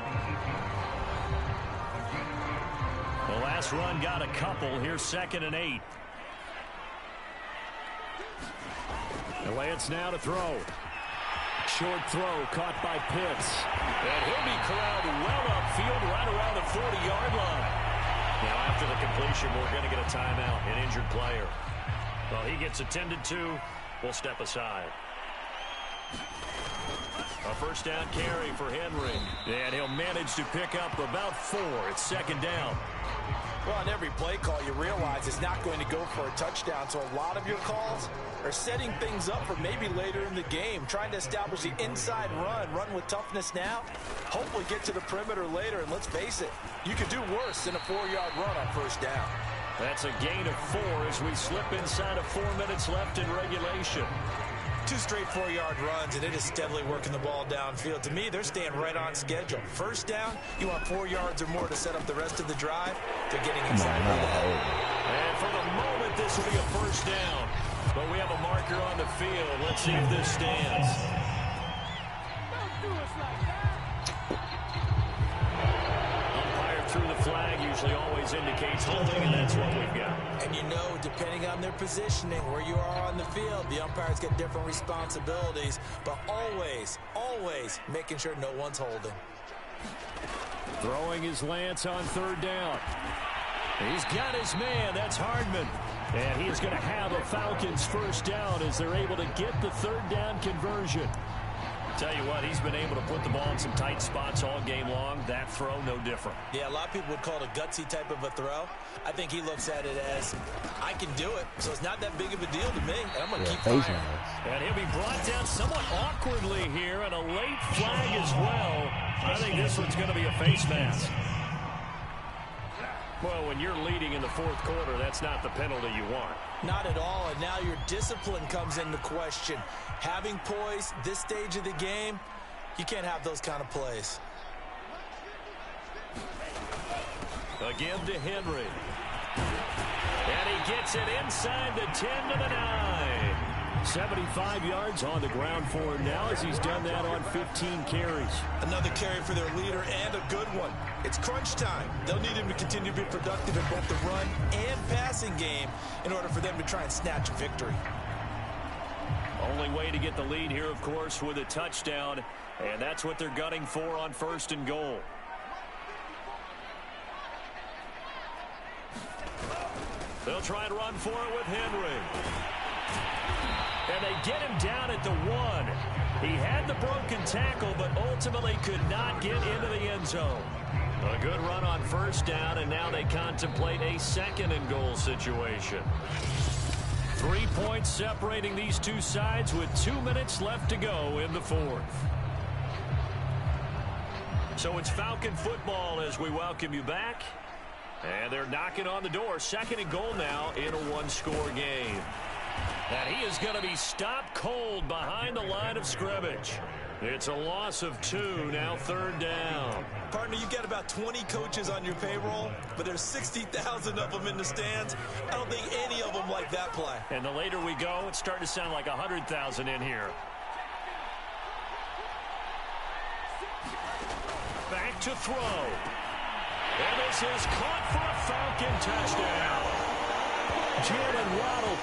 Speaker 3: The last run got a couple. Here's 2nd and 8. And Lance now to throw. Short throw caught by Pitts. And he'll be corralled well upfield right around the 40-yard line. Now after the completion, we're going to get a timeout, an injured player. Well, he gets attended to. We'll step aside. A 1st down carry for Henry. And he'll manage to pick up about 4. It's 2nd down.
Speaker 4: Well, on every play call, you realize it's not going to go for a touchdown. So a lot of your calls are setting things up for maybe later in the game, trying to establish the inside run with toughness now, hopefully get to the perimeter later. And let's face it, you could do worse than a 4-yard run on 1st down.
Speaker 3: That's a gain of 4 as we slip inside of 4 minutes left in regulation.
Speaker 4: 2 straight 4-yard runs, and it is steadily working the ball downfield. To me, they're staying right on schedule. 1st down, you want 4 yards or more to set up the rest of the drive. They're getting excited.
Speaker 3: And for the moment, this will be a 1st down. But we have a marker on the field. Let's see if this stands. Umpire threw the flag, usually always indicates holding, and that's what we've got.
Speaker 4: And you know, depending on their positioning, where you are on the field, the umpires get different responsibilities, but always making sure no one's holding.
Speaker 3: Throwing his Lance on 3rd down. He's got his man. That's Hardman. And he is going to have a Falcons 1st down as they're able to get the 3rd down conversion. Tell you what, he's been able to put the ball in some tight spots all game long. That throw, no different.
Speaker 4: Yeah, a lot of people would call it a gutsy type of a throw. I think he looks at it as, I can do it, so it's not that big of a deal to me, and I'm going to keep firing.
Speaker 3: And he'll be brought down somewhat awkwardly here, and a late flag as well. I think this one's going to be a face mask. Well, when you're leading in the 4th quarter, that's not the penalty you want.
Speaker 4: Not at all, and now your discipline comes into question. Having poise this stage of the game, you can't have those kind of plays.
Speaker 3: Again to Henry. And he gets it inside the 10 to the 9. 75 yards on the ground for him now as he's done that on 15 carries.
Speaker 4: Another carry for their leader and a good one. It's crunch time. They'll need him to continue to be productive in both the run and passing game in order for them to try and snatch a victory.
Speaker 3: Only way to get the lead here, of course, with a touchdown, and that's what they're gunning for on 1st and goal. They'll try and run for it with Henry. And they get him down at the 1. He had the broken tackle, but ultimately could not get into the end zone. A good run on 1st down, and now they contemplate a 2nd and goal situation. 3 points separating these two sides with 2 minutes left to go in the fourth. So it's Falcon football as we welcome you back. And they're knocking on the door. 2nd and goal now in a one-score game. And he is going to be stopped cold behind the line of scrimmage. It's a loss of 2, now 3rd down.
Speaker 4: Partner, you've got about 20 coaches on your payroll, but there's 60,000 of them in the stands. I don't think any of them like that play.
Speaker 3: And the later we go, it's starting to sound like 100,000 in here. Back to throw. And this is caught for a Falcon touchdown. Jalen Waddle,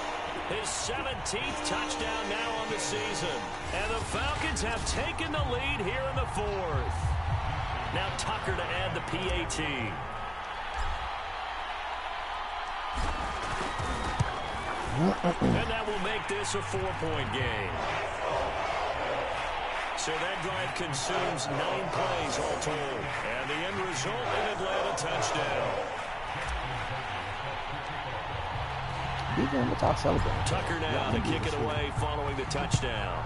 Speaker 3: his 17th touchdown now on the season. And the Falcons have taken the lead here in the fourth. Now Tucker to add the PAT. And that will make this a 4-point game. So that drive consumes 9 plays all told. And the end result, an Atlanta touchdown. Tucker now to kick it away following the touchdown.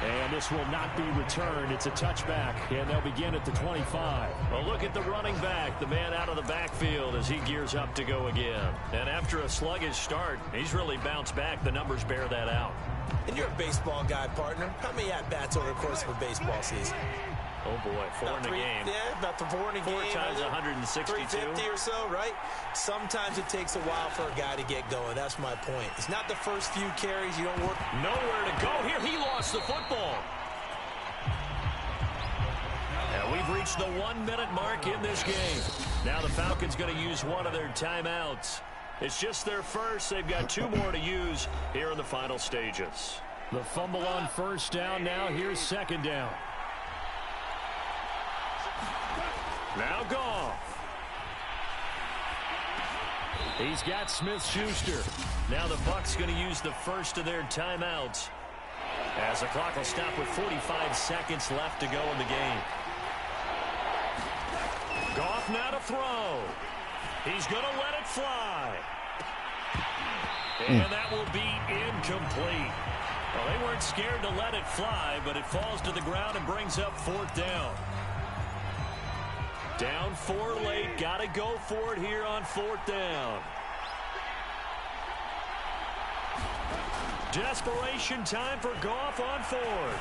Speaker 3: And this will not be returned. It's a touchback, and they'll begin at the 25. Well, look at the running back, the man out of the backfield as he gears up to go again. And after a sluggish start, he's really bounced back. The numbers bear that out.
Speaker 4: And you're a baseball guy, partner. How many at-bats over the course of a baseball season?
Speaker 3: Oh, boy, 4 in a game.
Speaker 4: Yeah, about 4 in a game.
Speaker 3: 4 times 162.
Speaker 4: 350 or so, right? Sometimes it takes a while for a guy to get going. That's my point. It's not the first few carries. You don't work.
Speaker 3: Nowhere to go here. He lost the football. And we've reached the 1-minute mark in this game. Now the Falcons going to use one of their timeouts. It's just their first. They've got 2 more to use here in the final stages. The fumble on first down. Now here's 2nd down. Now Goff. He's got Smith-Schuster. Now the Bucs going to use the first of their timeouts as the clock will stop with 45 seconds left to go in the game. Goff now to throw. He's going to let it fly. And that will be incomplete. Well, they weren't scared to let it fly, but it falls to the ground and brings up 4th down. Down 4 late. Got to go for it here on 4th down. Desperation time for Goff on 4th.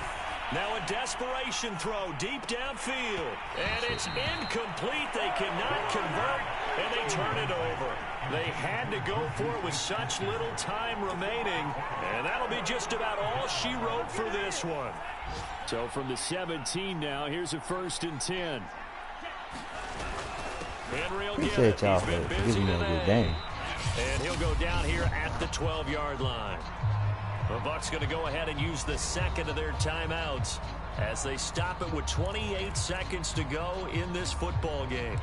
Speaker 3: Now a desperation throw deep downfield. And it's incomplete. They cannot convert, and they turn it over. They had to go for it with such little time remaining. And that'll be just about all she wrote for this one. So from the 17 now, here's a 1st and 10. Henry will get it. He's been busy today. And he'll go down here at the 12-yard line. The Bucs going to go ahead and use the 2nd of their timeouts as they stop it with 28 seconds to go in this football game.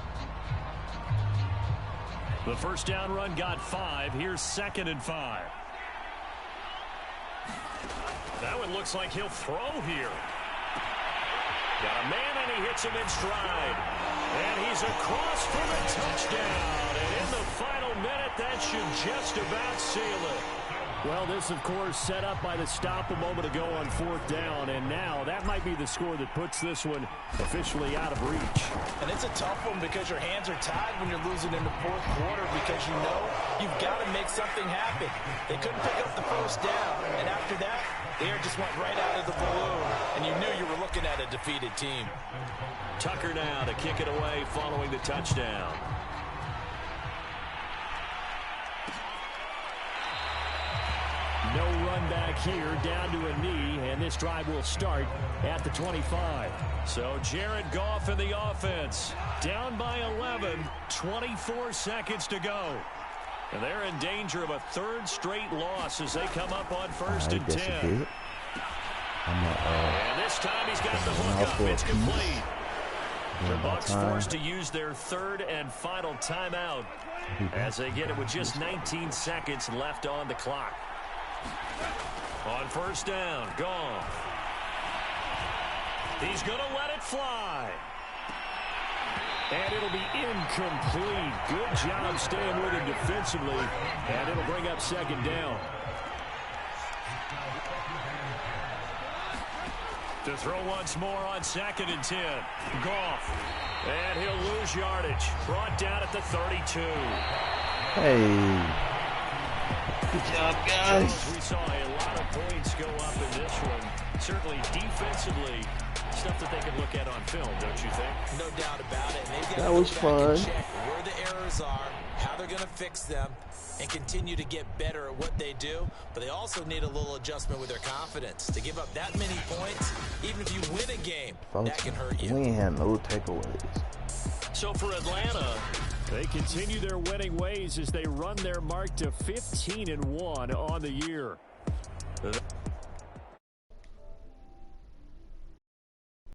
Speaker 3: The first down run got 5. Here's 2nd and 5. That one looks like he'll throw here. Got a man, and he hits him in stride. And he's across for the touchdown. And in the final minute, that should just about seal it. Well, this, of course, set up by the stop a moment ago on 4th down. And now that might be the score that puts this one officially out of reach.
Speaker 4: And it's a tough one because your hands are tied when you're losing in the 4th quarter because you know you've got to make something happen. They couldn't pick up the first down. And after that, the air just went right out of the balloon. And you knew you were looking at a defeated team.
Speaker 3: Tucker now to kick it away following the touchdown. No run back here, down to a knee, and this drive will start at the 25. So Jared Goff in the offense, down by 11, 24 seconds to go. And they're in danger of a 3rd straight loss as they come up on 1st and 10. And this time he's got the hook up. It's complete. The Bucs forced to use their 3rd and final timeout as they get it with just 19 seconds left on the clock. On 1st down, Goff. He's going to let it fly. And it'll be incomplete. Good job staying with him defensively. And it'll bring up second down. To throw once more on 2nd and 10. Goff. And he'll lose yardage. Brought down at the 32.
Speaker 2: Hey. Good job, guys.
Speaker 3: We saw a lot of points go up in this one. Certainly defensively, stuff that they can look at on film, don't you think?
Speaker 4: No doubt about it.
Speaker 2: That was fun.
Speaker 4: Check where the errors are, how they're going to fix them, and continue to get better at what they do. But they also need a little adjustment with their confidence. To give up that many points, even if you win a game, that can hurt you.
Speaker 2: We ain't had no takeaways.
Speaker 3: So for Atlanta, they continue their winning ways as they run their mark to 15-1 on the year.